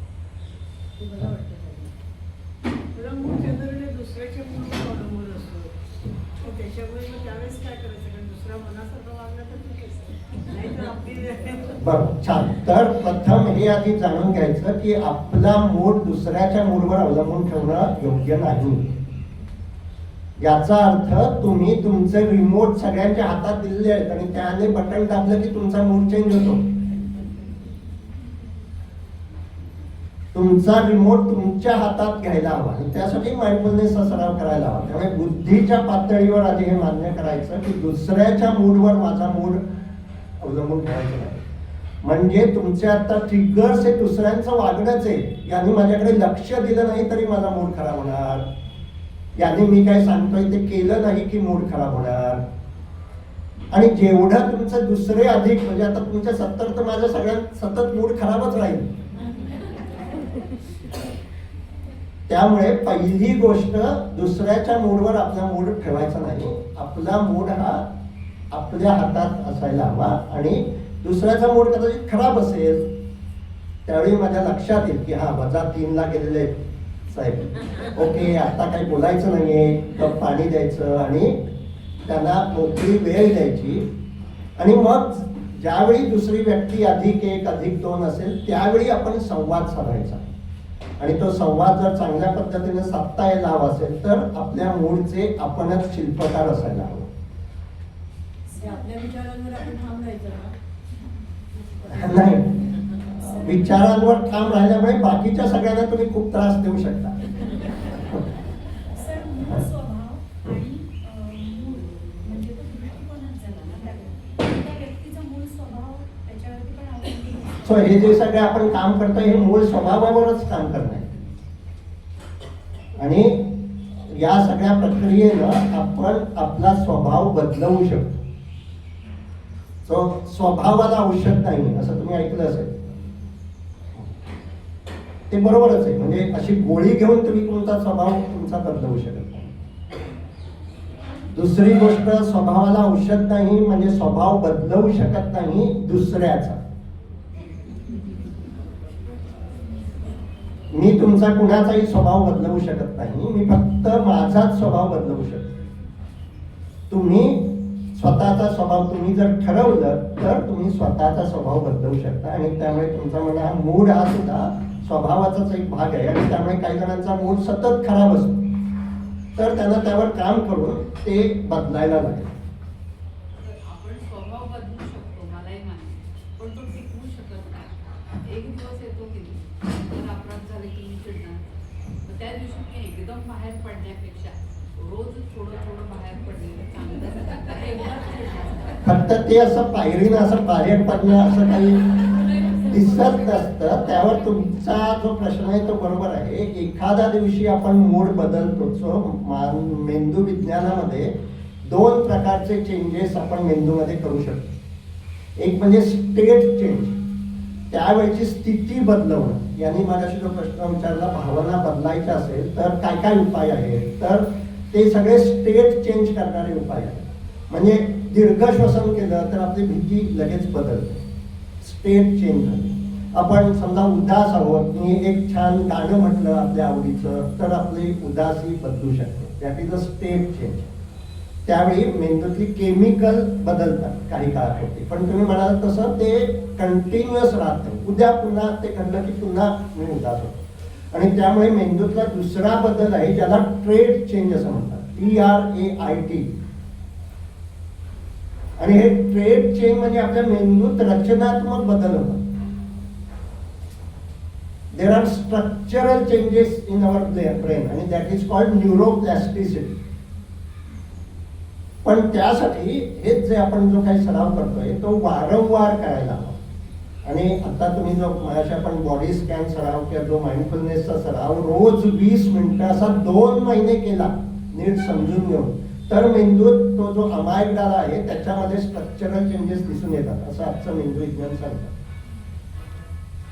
ते बरं वाटतं. तुला मूळ जनरली दुसऱ्याच्या मूळवर अवलंबून असतो. तर त्याच्यामुळे मग त्यावेळेस काय करायचं? कारण दुसऱ्या मनासारखं वागलं तर ठीक आहे, नाही तर आपली बरं, छान. तर प्रथम हे आधी जाणून घ्यायचं की आपला मूड दुसऱ्याच्या मूडवर अवलंबून ठेवणं योग्य नाही. याचा अर्थ तुम्ही तुमचे रिमोट सगळ्यांच्या हातात दिलेले आहेत आणि त्याने बटन दाबलं की तुमचा मूड चेंज होतो. तुमचा रिमोट तुमच्या हातात घ्यायला हवा आणि त्यासाठी माइंडफुलनेसचा सराव करायला हवा. त्यामुळे बुद्धीच्या पातळीवर आधी हे मान्य करायचं की दुसऱ्याच्या मूडवर माझा मूड अवलंबून ठेवायचं नाही. म्हणजे तुमचे आता ट्रिगर्स हे दुसऱ्यांचं वागणंच आहे. यांनी माझ्याकडे लक्ष दिलं नाही तरी माझा मूड खराब होणार, यांनी मी काय सांगतोय ते केलं नाही की मूड खराब होणार. आणि जेवढं तुमचं दुसरे अधिक, म्हणजे आता तुमच्या 70 तर माझ्या सगळ्यात सतत मूड खराबच राहील. त्यामुळे पहिली गोष्ट, दुसऱ्याच्या मूडवर आपला मूड ठेवायचा नाही. आपला मूड हा आपल्या हातात असायला हवा. आणि दुसऱ्याचा मूड कदाचित खराब असेल त्यावेळी माझ्या लक्षात येईल की हा -3 गेलेले साहेब, ओके, आता काही बोलायचं नाहीये, कप पाणी द्यायचं आणि त्यांना मोकळी वेळ द्यायची. आणि मग ज्यावेळी दुसरी व्यक्ती +1, +2 असेल त्यावेळी आपण संवाद साधायचा. आणि तो संवाद जर चांगल्या पद्धतीने साधता यायला हवा असेल तर आपल्या मूडचे आपणच शिल्पकार असायला हवं. ते आपल्या विचारांवर आपण ठाम राहायचं ना. नाही, विचारांवर ठाम राहिल्यामुळे बाकीच्या सगळ्यांना तुम्ही खूप त्रास देऊ शकता. सर, मूळ स्वभाव आणि मूळ म्हणजे तो दृष्टिकोनच झाला ना त्या व्यक्तीचा मूळ स्वभाव त्याच्यावरती पण अवलंबून. सो हे जे सगळे आपण काम करतोय हे मूळ स्वभावावरच काम करणं आहे. आणि या सगळ्या प्रक्रियेनं आपण आपला स्वभाव बदलवू शकतो. सो स्वभावाला औषध नाही असं तुम्ही ऐकलं असेल. ते बरोबरच आहे. म्हणजे अशी गोळी घेऊन तुम्ही तुमचा स्वभाव तुमचा बदलवू शकत नाही. दुसरी गोष्ट, स्वभावाला औषध नाही म्हणजे स्वभाव बदलवू शकत नाही दुसऱ्याचा. मी तुमचा कुणाचाही स्वभाव बदलवू शकत नाही, मी फक्त माझाच स्वभाव बदलवू शकतो. तुम्ही स्वतःचा स्वभाव तुम्ही जर ठरवलं तर तुम्ही स्वतःचा स्वभाव बदलवू शकता. आणि त्यामुळे तुमचा म्हणा हा मूड हा सुद्धा स्वभावाचाच एक भाग आहे. आणि त्यामुळे काही जणांचा मूड सतत खराब असतो तर त्यांना त्यावर काम करून ते बदलायला लागेल. आपण स्वभाव बदलू शकतो, मलाही माहिती, पण तो टिकवू शकत नाही. एक दिवस येतो की जर अपराध झाले की मी चिडणार, तर त्या दिवशी मी एकदम बाहेर पडण्यापेक्षा रोज थोडं थोडं बाहेर पडलेलं चांगलं. फक्त ते असं पायरीनं असं बाहेर पडणं असं काही दिसत नसतं. त्यावर तुमचा जो प्रश्न आहे तो बरोबर आहे. एखाद्या दिवशी आपण मूड बदलतो. मेंदू विज्ञानामध्ये 2 प्रकारचे चेंजेस आपण मेंदूमध्ये करू शकतो. एक म्हणजे स्टेट चेंज, त्यावेळची स्थिती बदलवणं. यांनी माझ्याशी जो प्रश्न विचारला, भावना बदलायच्या असेल तर काय काय उपाय आहेत, तर ते सगळे स्टेट चेंज करणारे उपाय आहेत. म्हणजे दीर्घ श्वसन केलं तर आपली भीती लगेच बदलते, स्टेट चेंज झाली. आपण समजा उदास आहोत, मी एक छान गाणं म्हटलं आपल्या आवडीचं तर आपली उदासी बदलू शकते. That is a state change. त्यावेळी मेंदूतली केमिकल बदलतात काही काळापुरती. पण तुम्ही म्हणाल तसं ते कंटिन्युअस राहत नाही. उद्या पुन्हा ते घडलं की पुन्हा मी उदास होतो. आणि त्यामुळे मेंदूतला दुसरा बदल आहे ज्याला ट्रेट चेंज असं म्हणतात, TRAIT. आणि हे ट्रेट चेंज म्हणजे आपल्या मेंदूत रचनात्मक बदल होतात. There are structural changes in our brain आणि दॅट इज कॉल्ड न्यूरोप्लॅस्टिसिटी. पण त्यासाठी हेच जे आपण जो काही सराव करतोय तो वारंवार करायला हवा. आणि आता तुम्ही जो माझ्याशी आपण बॉडी स्कॅन सराव किंवा जो माइंडफुलनेसचा सराव रोज 20 मिनिटं असा 2 महिने केला नीट समजून घेऊन, तर मेंदूत तो जो अमायग्डाला आहे त्याच्यामध्ये स्ट्रक्चरल चेंजेस दिसून येतात असं आजचं मेंदू विज्ञान सांगतं.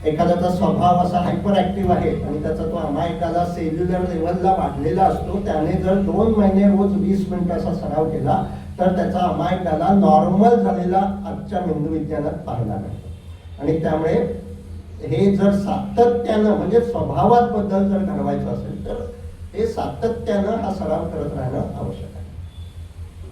एखाद्याचा स्वभाव असा हायपर ऍक्टिव्ह आहे आणि त्याचा तो अमायग्डाला सेल्युलर लेवलला वाढलेला असतो, त्याने जर 2 महिने रोज 20 मिनिटं असा सराव केला तर त्याचा अमायग्डाला नॉर्मल झालेला आजच्या मेंदू विज्ञानात पाहायला मिळतो. आणि त्यामुळे हे जर सातत्यानं म्हणजे स्वभावात बदल जर घडवायचा असेल तर हे सातत्यानं हा सराव करत राहणं आवश्यक आहे.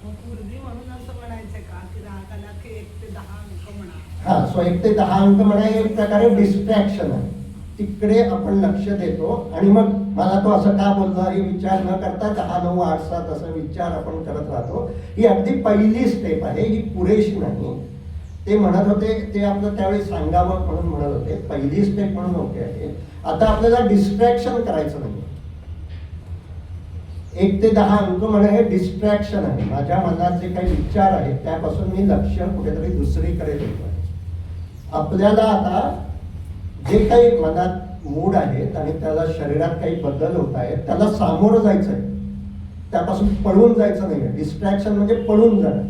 पूर्वी म्हणून असं म्हणायचं का की राग आला की 1 ते 10 अंक म्हणा. हा, सो 1 ते 10 अंक म्हणा हे एक प्रकारे डिस्ट्रॅक्शन आहे. तिकडे आपण लक्ष देतो आणि मग मला तो असं का बोलला हे विचार न करता 10, 9, 8, 7 असं विचार आपण करत राहतो. ही अगदी पहिली स्टेप आहे, ही पुरेशी नाही. ते म्हणत होते, ते आपलं त्यावेळी सांगावं म्हणून म्हणत होते, पहिली स्टेप म्हणून ओके आहे. आता आपल्याला डिस्ट्रॅक्शन करायचं नाही. 1 ते 10 अंक म्हणणं हे डिस्ट्रॅक्शन आहे. माझ्या मनात जे काही विचार आहेत त्यापासून मी लक्ष कुठेतरी दुसरीकडे देतो आहे. आपल्याला आता जे काही मनात मूड आहेत आणि त्याला शरीरात काही बदल होत आहेत त्याला सामोरं जायचं आहे, त्यापासून पळून जायचं नाही. डिस्ट्रॅक्शन म्हणजे पळून जाणं.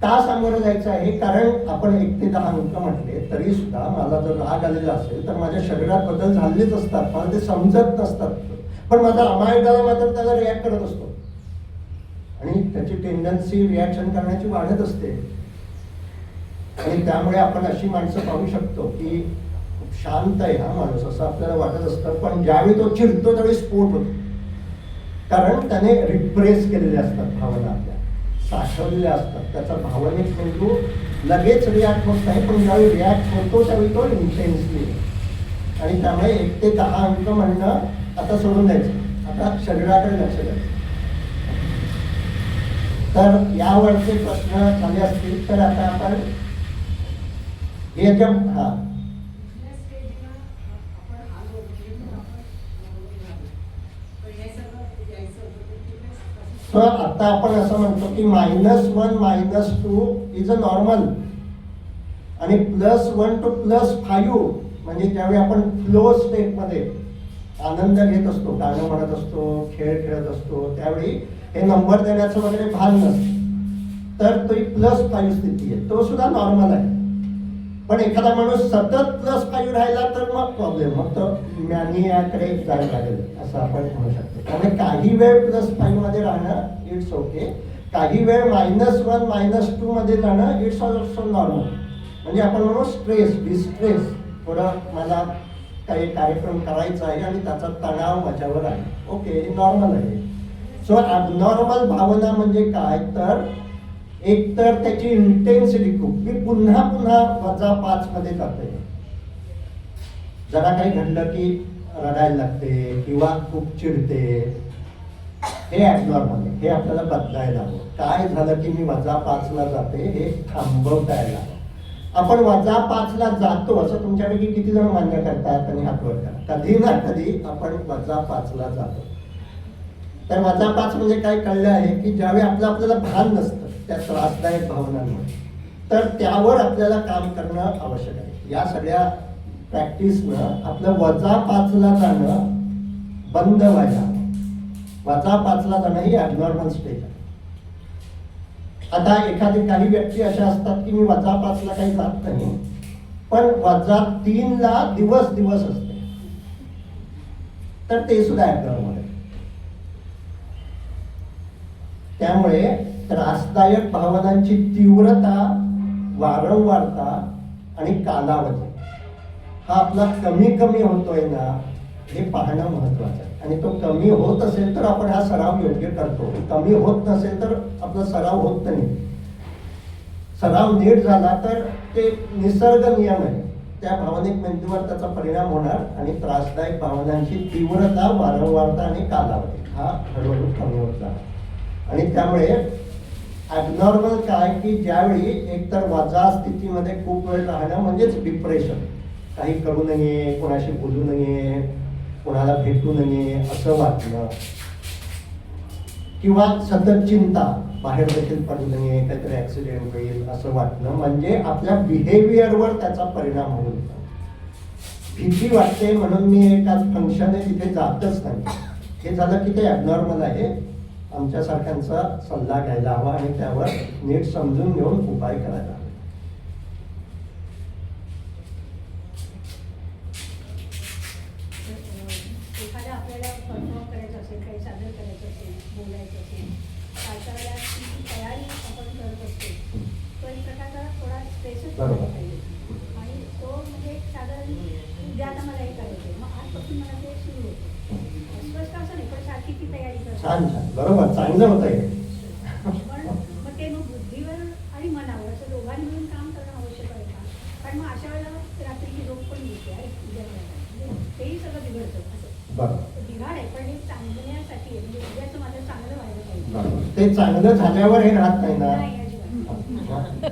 का सामोरं जायचं आहे? कारण आपण 1 ते 10 अंक म्हटले तरी सुद्धा मला जर राग आलेला असेल तर माझ्या शरीरात बदल झालेच असतात, मला ते समजत नसतात, पण माझा अमायग्डाला मात्र त्याला रिॲक्ट करत असतो आणि त्याची टेंडन्सी रिॲक्शन करण्याची वाढत असते. आणि त्यामुळे आपण अशी माणसं पाहू शकतो की खूप शांत आहे हा माणूस असं आपल्याला वाटत असतं, पण ज्यावेळी तो चिडतो त्यावेळी स्फोट होतो. कारण त्याने रिप्रेस केलेले असतात भावना, आपल्या साठवलेल्या असतात. त्याचा भावनिक मेंदू लगेच रिॲक्ट होत नाही, पण ज्यावेळी रिॲक्ट होतो त्यावेळी तो इंटेन्सली. आणि त्यामुळे 1 ते 10 अंक म्हणणं आता सोडून द्यायचं, आता शरीराकडे लक्ष द्यायचं. तर यावरचे प्रश्न झाले असतील तर आता आपण याच्या तर आता आपण असं म्हणतो की -1 -2 इज अ नॉर्मल आणि +1 to +5 म्हणजे ज्यावेळी आपण फ्लो स्टेटमध्ये आनंद घेत असतो, गाणं म्हणत असतो, खेळ खेळत असतो, त्यावेळी हे नंबर देण्याचं वगैरे भान नसतं, तर तो +5 स्थिती आहे, तो सुद्धा नॉर्मल आहे. पण एखादा माणूस सतत +5 राहिला तर मग प्रॉब्लेम, मग तो मॅनियाकडे जायला लागेल असं आपण म्हणू शकतो. त्यामुळे काही वेळ +5 मध्ये राहणं इट्स ओके, काही वेळ -1 -2 मध्ये जाणं इट्स ऑल्सो नॉर्मल. म्हणजे आपण म्हणू स्ट्रेस, डिस्ट्रेस, थोडं मला काही कार्यक्रम करायचा आहे आणि त्याचा तणाव माझ्यावर आहे, ओके, नॉर्मल आहे. सो ॲबनॉर्मल भावना म्हणजे काय, तर एक तर त्याची इंटेन्सिटी खूप, मी पुन्हा -5 मध्ये जाते. जरा काही घडलं की रडायला लागते किंवा खूप चिडते, हे ॲबनॉर्मल आहे. हे आपल्याला बदलायला हवं. काय झालं की मी -5 ला जाते हे थांबवता यायला हवं. आपण -5 ला जातो असं तुमच्यापैकी किती जण मान्य करतात आणि हात वर करा. कधी ना कधी आपण -5 ला जातो. तर -5 म्हणजे काय कळलं आहे की ज्यावेळी आपल्याला भान नसतं त्या त्रासदायक भावनांमुळे, तर त्यावर आपल्याला काम करणं आवश्यक आहे. या सगळ्या प्रॅक्टिसनं आपलं -5 ला जाणं बंद व्हायला. -5 ला जाणं ही ॲबनॉर्मल स्टेट आहे. आता काही व्यक्ती अशा असतात की मी -5 ला काही जात नाही, पण -3 ला दिवस असते, तर ते सुद्धा ॲबनॉर्मल आहे. त्यामुळे त्रासदायक भावनांची तीव्रता, वारंवारता आणि कालावधी हा आपला कमी होतोय ना हे पाहणं महत्वाचं आहे. आणि तो कमी होत असेल तर आपण हा सराव योग्य करतो, कमी होत नसेल तर आपला सराव होत नाही. सराव नीट झाला तर ते निसर्ग नियम आहे, त्या भावनिक मेंदूवर त्याचा परिणाम होणार आणि त्रासदायक भावनांची तीव्रता, वारंवारता आणि कालावधी हा हळूहळू कमी होत जाणार. आणि त्यामुळे ॲबनॉर्मल काय की ज्यावेळी एकतर वजा स्थितीमध्ये खूप वेळ राहणं म्हणजेच डिप्रेशन, काही करू नये, कोणाशी बोलू नये, कोणाला भेटू नये असं वाटणं, किंवा सतत चिंता, बाहेर देखील पडू नये, काहीतरी ऍक्सिडेंट होईल असं वाटणं, म्हणजे आपल्या बिहेवियरवर त्याचा परिणाम होऊ नये. भीती वाटते म्हणून मी एका फंक्शन आहे तिथे जातच नाही, हे झालं की ते ॲबनॉर्मल आहे. आमच्यासारख्यांचा सल्ला घ्यायला हवा आणि त्यावर नीट समजून घेऊन उपाय करायला हवे. एखाद्या आपल्याला परफॉर्म करायचं असेल, काही सादर करायचं असेल, बोलायचं असेल, त्याच्या वेळेला ती तयारी आपण करत असतो, तो एक प्रकारचा थोडा स्ट्रेसच बरोबर. पाहिजे. आणि तो म्हणजे साधारण उद्या आता मला हे करायचं, मग आजपासून मला ते सुरू होतं. स्पष्ट असं नाही, पण सारखी ती तयारी करतो. छान छान, बरोबर, चांगलं होतं हे. पण मग ते मग बुद्धीवर आणि मनावर असं दोघांनी मिळून काम करणं आवश्यक आहे का? कारण मग अशा वेळेला रात्रीची झोप पण येते, अरे उद्या मला काय? म्हणजे तेही सगळं बिघडतं असं. बरोबर बिघाड आहे, पण हे चांगल्यासाठी आहे, म्हणजे उद्याचं माझं चांगलं व्हायला पाहिजे. बरोबर, ते चांगलं झाल्यावर हे राहत नाही ना. नाही अजिबात.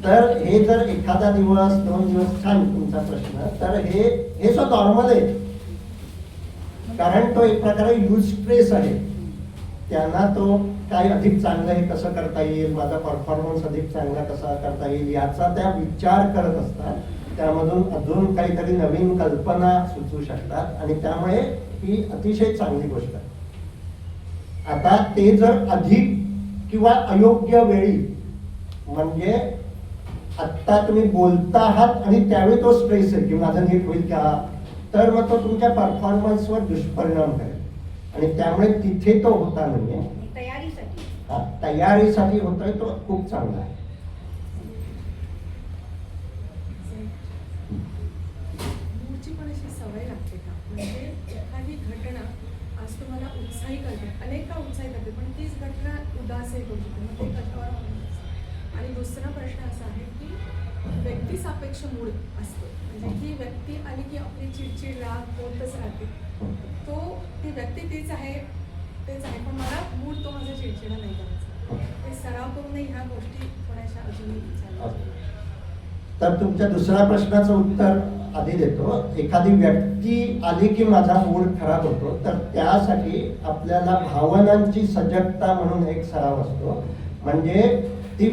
तर हे जर एखादा दिवस 2 दिवस, छान तुमचा प्रश्न, तर हे सो नॉर्मल आहे, कारण तो एक प्रकारे यूज स्ट्रेस आहे. त्यांना तो काय अधिक चांगलं हे कसं करता येईल, माझा परफॉर्मन्स अधिक चांगला कसा करता येईल याचा त्या विचार करत असतात. त्यामधून अजून काहीतरी नवीन कल्पना सुचू शकतात आणि त्यामुळे ही अतिशय चांगली गोष्ट आहे. आता ते जर अधिक किंवा अयोग्य वेळी, म्हणजे आत्ता तुम्ही बोलता आहात आणि त्यावेळी तो स्ट्रेस आहे की माझं नीट होईल का, तर मग तो तुमच्या परफॉर्मन्सवर दुष्परिणाम करेल आणि त्यामुळे तिथे तो होता नाहीये. तयारीसाठी. हा, तयारीसाठी होतोय तो खूप चांगला आहे. मूळची पण अशी सवय लागते का? म्हणजे एखादी घटना आज तुम्हाला उत्साही करते, अनेक का उत्साही करते, पण तीच घटना उदासही करू शकते, मग ते कशावर अवलंबून असतं? आणि दुसरा प्रश्न असा आहे की व्यक्तिसापेक्ष मूळ असतो, म्हणजे ही व्यक्ती आली की आपली चिडचिड राग होतच राहते. तो ती व्यक्ती तेच आहे, पण मला मूळ तो माझा चिडचिडा नाही करायचा. ते सराव करूनही ह्या गोष्टी थोड्याशा अजूनही चालू. तर तुमच्या दुसऱ्या प्रश्नाचं उत्तर आधी देतो. एखादी व्यक्ती आली की माझा मूड खराब होतो, तर त्यासाठी आपल्याला भावनांची सजगता म्हणून एक सराव असतो. म्हणजे ती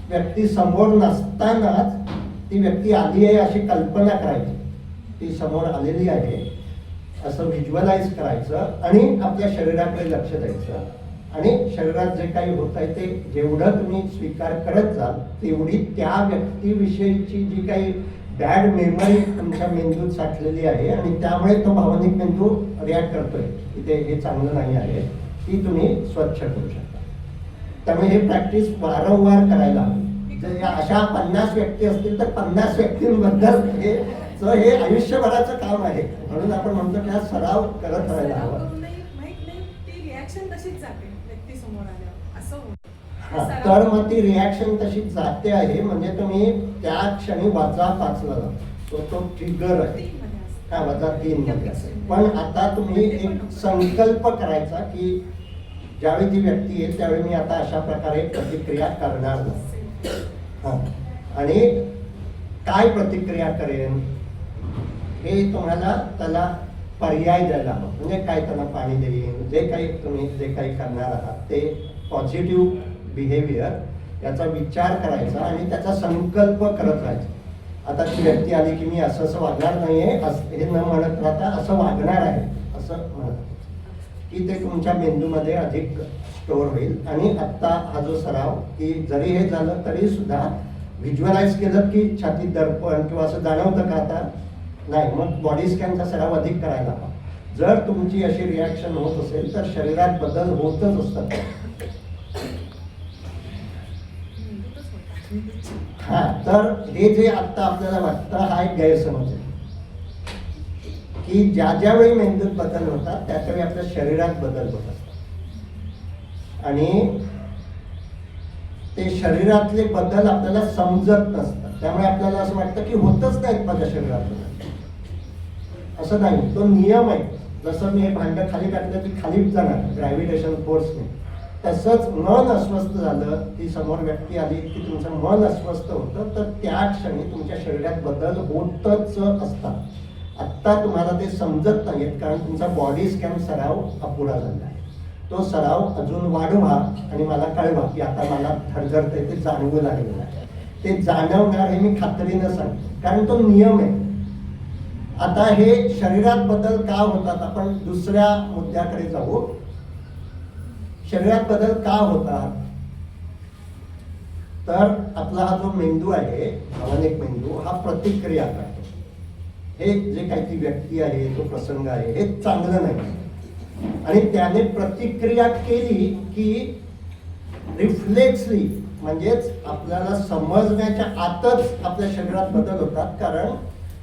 व्यक्ती समोर नसतानाच ती व्यक्ती आली आहे अशी कल्पना करायची, ती समोर आलेली आहे असं व्हिज्युअलाइज करायचं आणि आपल्या शरीराकडे लक्ष द्यायचं आणि शरीरात जे काही होत आहे ते जेवढं तुम्ही स्वीकार करत जाल तेवढी त्या व्यक्तीविषयीची जी काही बॅड मेमरी तुमच्या मेंदूत साठलेली आहे आणि त्यामुळे तो भावनिक मेंदू रिॲक्ट करतोय की ते हे चांगलं नाही आहे, ती तुम्ही स्वच्छ करू शकता. त्यामुळे हे प्रॅक्टिस वारंवार करायला हवी. जर या अशा 50 व्यक्ती असतील तर 50 व्यक्तींबद्दल हे आयुष्यभराचं काम आहे, म्हणून आपण म्हणतो की हा सराव करत राहायला सराव हवा. करूनही माहित नाही, ती रिॲक्शन तशीच जाते व्यक्ती समोर आल्यावर, असं होतं. हा, सराव तर मग ती रिॲक्शन तशी जाते आहे, म्हणजे तुम्ही त्या क्षणी -5ला जातो, तो ट्रिगर आहे. 3 मध्ये असतं. हा, -3 मध्ये असेल. पण आता तुम्ही एक संकल्प करायचा की ज्यावेळी ती व्यक्ती येईल त्यावेळी मी आता अशा प्रकारे प्रतिक्रिया करणार नाही. हा, आणि काय प्रतिक्रिया करेन हे तुम्हाला त्याला पर्याय द्यायला हवं. म्हणजे काय त्यांना पाणी देईन, जे काही करणार आहात ते पॉझिटिव्ह बिहेवियर याचा विचार करायचा आणि त्याचा संकल्प करत राहायचा. आता ती व्यक्ती आली की मी असं वागणार नाहीये हे न म्हणत राहता असं वागणार आहे असं म्हणत की ते तुमच्या मेंदूमध्ये अधिक स्टोअर होईल. आणि आत्ता हा जो सराव की जरी हे झालं तरी सुद्धा व्हिज्युअलाइज केलं की छातीत दर्पण किंवा असं जाणवतं का आता नाही, मग बॉडी स्कॅनचा सराव अधिक करायला हवा. जर तुमची अशी रिॲक्शन होत असेल तर शरीरात बदल होतच असतात. हा, तर हे जे आता आपल्याला वाटतं हा एक गैरसमज आहे की ज्या वेळी मेंदूत बदल होतात त्यावेळी आपल्या शरीरात बदल होत असतात आणि ते शरीरातले बदल आपल्याला समजत नसतात. त्यामुळे आपल्याला असं वाटतं की होतच नाहीत माझ्या शरीरात बदल. असं नाही, तो नियम आहे. जसं मी हे भांडं खाली टाकलं की खालीच जाणार ग्रॅव्हिटेशन फोर्सने, तसंच मन अस्वस्थ झालं, ती समोर व्यक्ती आली की तुमचं मन अस्वस्थ होतं, तर त्या क्षणी तुमच्या शरीरात बदल होतच असतात. आत्ता तुम्हाला ते समजत नाहीत कारण तुमचा बॉडी स्कॅन सराव अपुरा झाला आहे. तो सराव अजून वाढवा आणि मला कळवा की आता मला थरथरतंय, ते जाणवू लागलेलं आहे. ते जाणवणार हे मी खात्रीनं सांगतो, कारण तो नियम आहे. आता हे शरीरात बदल का होतात, आपण दुसऱ्या मुद्द्याकडे जाऊ. शरीरात बदल का होतात, तर आपला हा जो मेंदू आहे, भावनिक मेंदू, हा प्रतिक्रिया करतो. हे जे काही ती व्यक्ती आहे, तो प्रसंग आहे, हे चांगलं नाही आणि त्याने प्रतिक्रिया केली की रिफ्लेक्सली, म्हणजेच आपल्याला समजण्याच्या आतच आपल्या शरीरात बदल होतात, कारण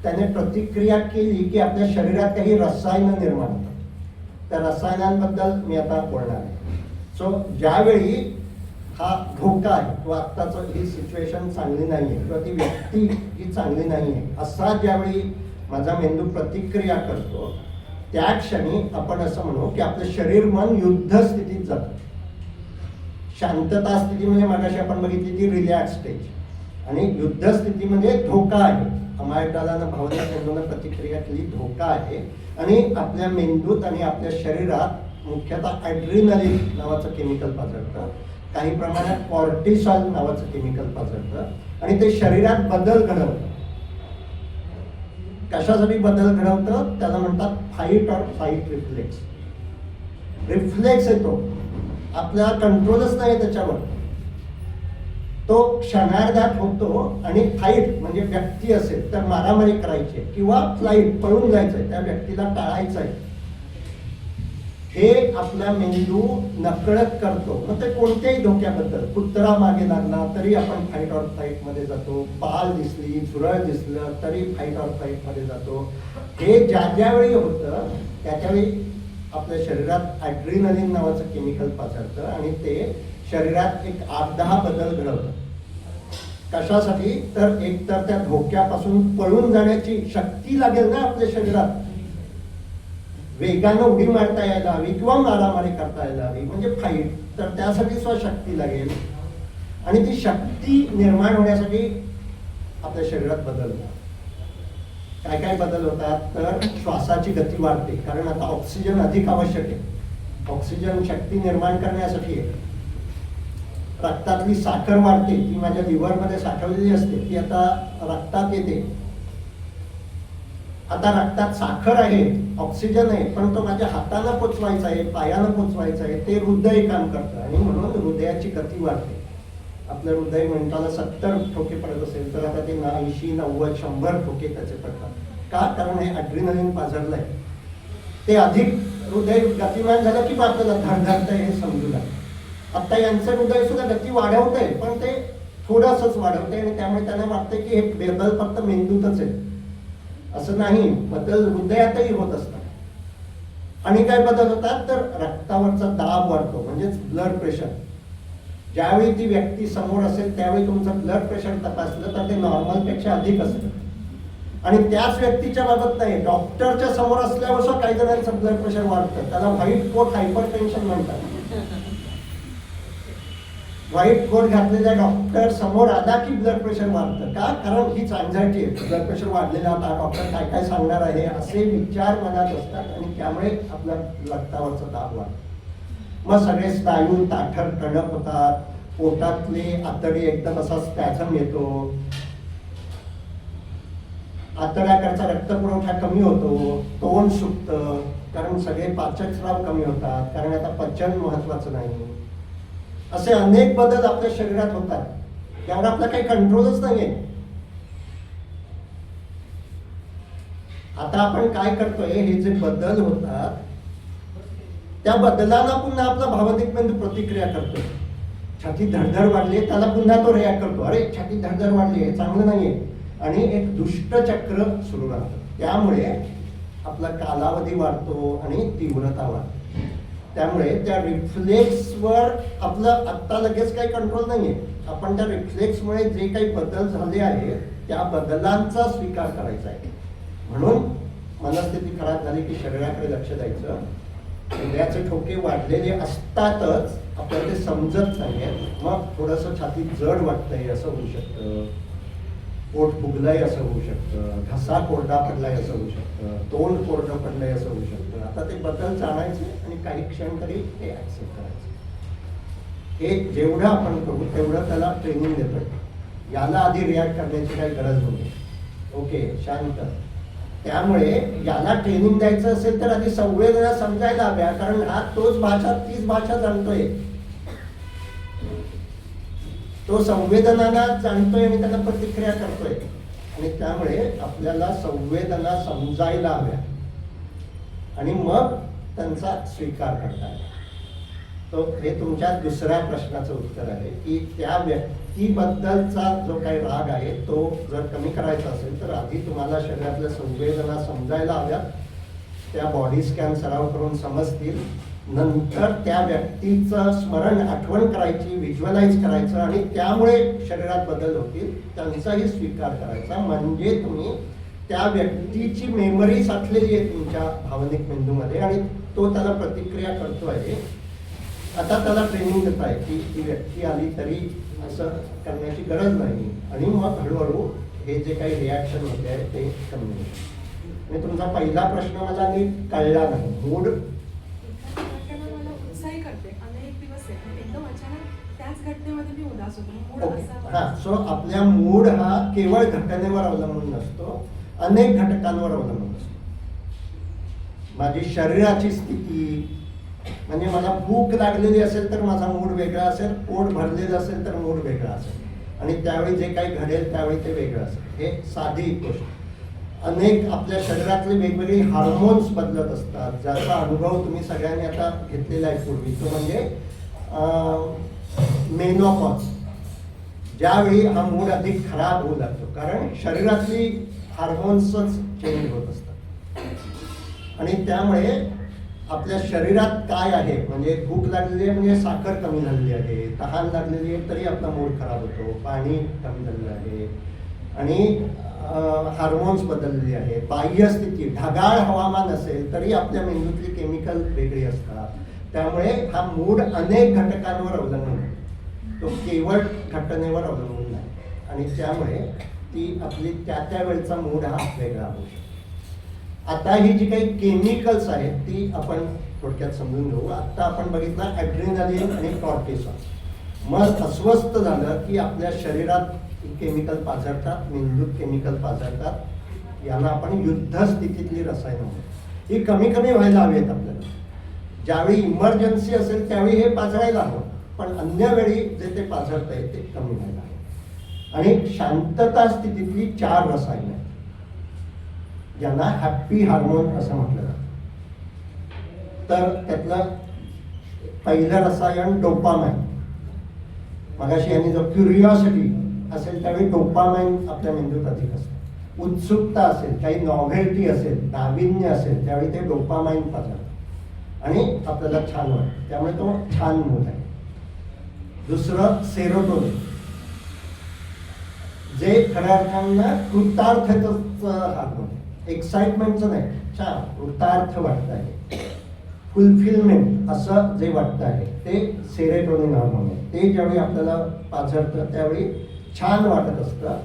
त्याने प्रतिक्रिया केली की आपल्या शरीरात काही रसायनं निर्माण होतात. त्या रसायनांबद्दल मी आता बोलणार आहे. सो ज्यावेळी हा धोका आहे, तो आत्ताचं ही सिच्युएशन चांगली नाही आहे किंवा ती व्यक्ती ही चांगली नाही आहे, असा ज्यावेळी माझा मेंदू प्रतिक्रिया करतो, त्या क्षणी आपण असं म्हणू की आपलं शरीर मन युद्ध स्थितीत जातं. शांतता स्थिती म्हणजे मागाशी आपण बघितली ती रिलॅक्स स्टेज, आणि युद्ध स्थिती म्हणजे धोका आहे. अमायग्डालानं भावनिक मेंदूनं प्रतिक्रिया केली, धोका आहे, आणि आपल्या मेंदूत आणि आपल्या शरीरात मुख्यतः ॲड्रिनलिन नावाचं केमिकल पसरतं, काही प्रमाणात कॉर्टिसॉल नावाचं केमिकल पसरतं, आणि ते शरीरात बदल घडवतं. कशासाठी बदल घडवतं, त्याला म्हणतात fight or fight reflex. Reflex येतो, आपल्याला कंट्रोलच नाही त्याच्यावर, तो क्षणार्धात होतो, आणि फाईट म्हणजे व्यक्ती असेल तर मारामारी करायची किंवा फ्लाईट पळून जायचंय, त्या व्यक्तीला टाळायचं आहे, हे आपला मेंदू नकळत करतो. मग ते कोणत्याही धोक्याबद्दल, कुत्रा मागे लागला तरी आपण फाईट ऑर फाईट मध्ये जातो, पाल दिसली, झुरळ दिसलं तरी फाईट ऑर फाईट मध्ये जातो. हे ज्यावेळी होतं त्याच्यावेळी आपल्या शरीरात ॲड्रिनलिन नावाचं केमिकल पसरतं, आणि ते शरीरात एक 8-10 बदल घडवतं. कशासाठी, तर एकतर त्या धोक्यापासून पळून जाण्याची शक्ती लागेल ना आपल्या शरीरात, वेगानं उडी मारता यायला हवी किंवा मारामारी करता यायला हवी, म्हणजे फाईट, तर त्यासाठी स्वशक्ती लागेल, आणि ती शक्ती निर्माण होण्यासाठी आपल्या शरीरात बदल होतात. काय काय बदल होतात, तर श्वासाची गती वाढते, कारण आता ऑक्सिजन अधिक आवश्यक आहे. ऑक्सिजन शक्ती निर्माण करण्यासाठी आहे. रक्तातली साखर वाढते, ती माझ्या लिव्हरमध्ये साठवलेली असते, ती आता रक्तात येते. आता रक्तात साखर आहे, ऑक्सिजन आहे, पण तो माझ्या हाताला पोचवायचा आहे, पायाला पोचवायचा आहे, ते हृदय काम करतं, आणि म्हणून हृदयाची गती वाढते. आपलं हृदय मिनिटाला 70 ठोके पडत असेल तर आता ते 80, 90, 100 ठोके त्याचे पडतात. का, कारण हे ॲड्रिनलिन पाझरलंय, ते अधिक हृदय गतिमान झालं की आपल्याला धडधडतंय हे समजू लागतं. आता यांचं हृदय सुद्धा गती वाढवतंय, पण ते थोडंसंच वाढवतंय, आणि त्यामुळे त्यांना वाटतंय की हे बदल फक्त मेंदूतच आहे. असं नाही, बदल हृदयातही होत असतात. आणि काय बदल होतात, तर रक्तावरचा दाब वाढतो, म्हणजेच ब्लड प्रेशर. ज्यावेळी ती व्यक्ती समोर असेल त्यावेळी तुमचं ब्लड प्रेशर तपासलं तर ते नॉर्मलपेक्षा अधिक असतं, आणि त्याच व्यक्तीच्या बाबत नाही, डॉक्टरच्या समोर असल्यावर सुद्धा काही जणांचं ब्लड प्रेशर वाढतं. त्याला व्हाईट कोट हायपर टेन्शन म्हणतात. व्हाईट कोट घातलेल्या डॉक्टर समोर आला की ब्लड प्रेशर वाढतं. का, कारण हीच अँझायटी आहे, ब्लड प्रेशर वाढलेला होता, डॉक्टर काय काय सांगणार आहे, असे विचार मनात असतात, आणि त्यामुळे आपल्या रक्तावरचा दाब वाढतो. मग सगळे स्नायू ताठर टणक होतात, पोटातले आतडी एकदम असा स्पॅझम येतो, आतड्याकडचा रक्तपुरवठा कमी होतो, तोंड सुकतं, कारण सगळे पाचक स्राव कमी होतात, कारण आता पचन महत्वाचं नाही. असे अनेक बदल आपल्या शरीरात होतात, त्यावर आपला काही कंट्रोलच नाहीये. आता आपण काय करतोय, हे जे बदल होतात त्या बदलाला पुन्हा आपला भावनिक मेंदू प्रतिक्रिया करतो. छाती धडधड वाढली, त्याला पुन्हा तो रिॲक्ट करतो, अरे छाती धडधड वाढली, हे चांगलं नाहीये, आणि एक दुष्ट चक्र सुरू राहतं. त्यामुळे आपला कालावधी वाढतो आणि तीव्रता वाढते. त्यामुळे त्या रिफ्लेक्सवर आपलं आत्ता लगेच काही कंट्रोल नाहीये. आपण त्या रिफ्लेक्समुळे जे काही बदल झाले आहेत त्या बदलांचा स्वीकार करायचा आहे. म्हणून मनस्थिती खराब झाली की शरीराकडे लक्ष द्यायचं. हृदयाचे ठोके वाढलेले असतातच, आपल्याला ते समजत नाही आहे, मग थोडंसं छातीत जड वाटतंय असं होऊ शकतं, पोट फुगलंय असं होऊ शकतं, घसा कोरडा पडलाय असं होऊ शकतं, तोंड कोरडं पडलंय असं होऊ शकतं. आता ते बदल जाणायचे आणि काही क्षण तरी ते ऍक्सेप्ट करायचे. हे जेवढं आपण करू तेवढं त्याला ट्रेनिंग देतोय. याला आधी रिॲक्ट करण्याची काही गरज नाही. ओके, शांत. त्यामुळे याला ट्रेनिंग द्यायचं असेल तर आधी संवेदना समजायला हव्या, कारण हा तीच भाषा जाणतोय. तो संवेदनाला जाणतोय आणि त्यांना प्रतिक्रिया करतोय. आणि त्यामुळे आपल्याला संवेदना समजायला हव्या आणि मग त्यांचा स्वीकार करता येईल. तो हे तुमच्या दुसऱ्या प्रश्नाचं उत्तर आहे की त्या व्यक्तीबद्दलचा जो काही राग आहे तो जर कमी करायचा असेल तर आधी तुम्हाला शरीरातल्या संवेदना समजायला हव्यात. त्या बॉडी स्कॅन सराव करून समजतील. नंतर त्या व्यक्तीचं स्मरण, आठवण करायची, व्हिज्युअलाइज करायचं आणि त्यामुळे शरीरात बदल होतील, त्यांचाही स्वीकार करायचा. म्हणजे तुम्ही त्या व्यक्तीची मेमरी साठलेली आहे तुमच्या भावनिक मेंदूमध्ये आणि तो त्याला प्रतिक्रिया करतोय. आता त्याला ट्रेनिंग देत आहे की ती व्यक्ती आली तरी असं करण्याची गरज नाही आणि मग हळूहळू हे जे काही रिॲक्शन होते आहे ते कमी होईल. आणि तुमचा पहिला प्रश्न मला नीट कळला नाही. मूड घटना मला उत्साही करते. अनेक दिवस आहे आणि एकदम अचानक त्याच घटनेमध्ये मी उदास होतो. मूड असा हा, सो आपल्या मूड हा केवळ घटनेवर अवलंबून नसतो, अनेक घटकांवर अवलंबून असतो. माझी शरीराची स्थिती, म्हणजे मला भूक लागलेली असेल तर माझा मूड वेगळा असेल, पोट भरलेलं असेल तर मूड वेगळा असेल आणि त्यावेळी जे काही घडेल त्यावेळी ते वेगळं असेल. हे साधी गोष्ट. अनेक आपल्या शरीरातले वेगवेगळे हार्मोन्स बदलत असतात, ज्याचा अनुभव तुम्ही सगळ्यांनी आता घेतलेला आहे पूर्वी. तो म्हणजे मेनोपॉज. ज्यावेळी हा मूड अधिक खराब होऊ लागतो, कारण शरीरातली हार्मोन्सच चेंज होत असतात आणि त्यामुळे आपल्या शरीरात काय आहे, म्हणजे भूक लागलेली आहे म्हणजे साखर कमी झालेली आहे, तहान लागलेली आहे तरी आपला मूड खराब होतो, पाणी कमी झालेलं आहे आणि हार्मोन्स बदललेले आहे, बाह्य स्थिती, ढगाळ हवामान असेल तरी आपल्या मेंदूतली केमिकल वेगळी असतात. त्यामुळे हा मूड अनेक घटकांवर अवलंबून आहे, तो केवळ घटनेवर अवलंबून नाही आणि त्यामुळे ती आपली त्या वेळचा मूड हा वेगळा होऊ शकतो. आता ही जी काही केमिकल्स आहेत ती आपण थोडक्यात समजून घेऊ. आता आपण बघितलं ॲड्रेनालिन आणि कॉर्टिसॉल. मग अस्वस्थ झालं की आपल्या शरीरात केमिकल पाझरतात, मेंदूत केमिकल पाझरतात. याला आपण युद्ध स्थितीतली रसायनं म्हणतो. ही कमी व्हायला हवी आहेत आपल्याला. ज्यावेळी इमर्जन्सी असेल त्यावेळी हे पाझरायला हवं, पण अन्य वेळी जे ते पाझरत आहे ते कमी व्हायला हवं. आणि शांतता स्थितीतली 4 रसायनं आहेत ज्यांना हॅप्पी हार्मोन असं म्हटलं जातं. तर त्यातलं पहिलं रसायन डोपामाइन. मगाशी यांनी जो क्युरिओसिटी असेल त्यावेळी डोपामाइन आपल्या मेंदूत अधिक असतं. उत्सुकता असेल, काही नॉव्हेल्टी असेल, नाविन्य असेल त्यावेळी ते डोपामाइन पाझरतं आणि आपल्याला छान वाटतं, त्यामुळे तो छान मूड आहे. दुसरं सेरोटोनिन, जे खऱ्या अर्थानं कृतार्थतेचं हार्मोन आहे. एक्साइटमेंटचं नाही, छान कृतार्थ वाटतं आहे, फुलफिलमेंट असं जे वाटतं आहे ते सेरोटोनिन हार्मोन आहे. ते ज्यावेळी आपल्याला पाझरतं त्यावेळी छान वाटत असतं.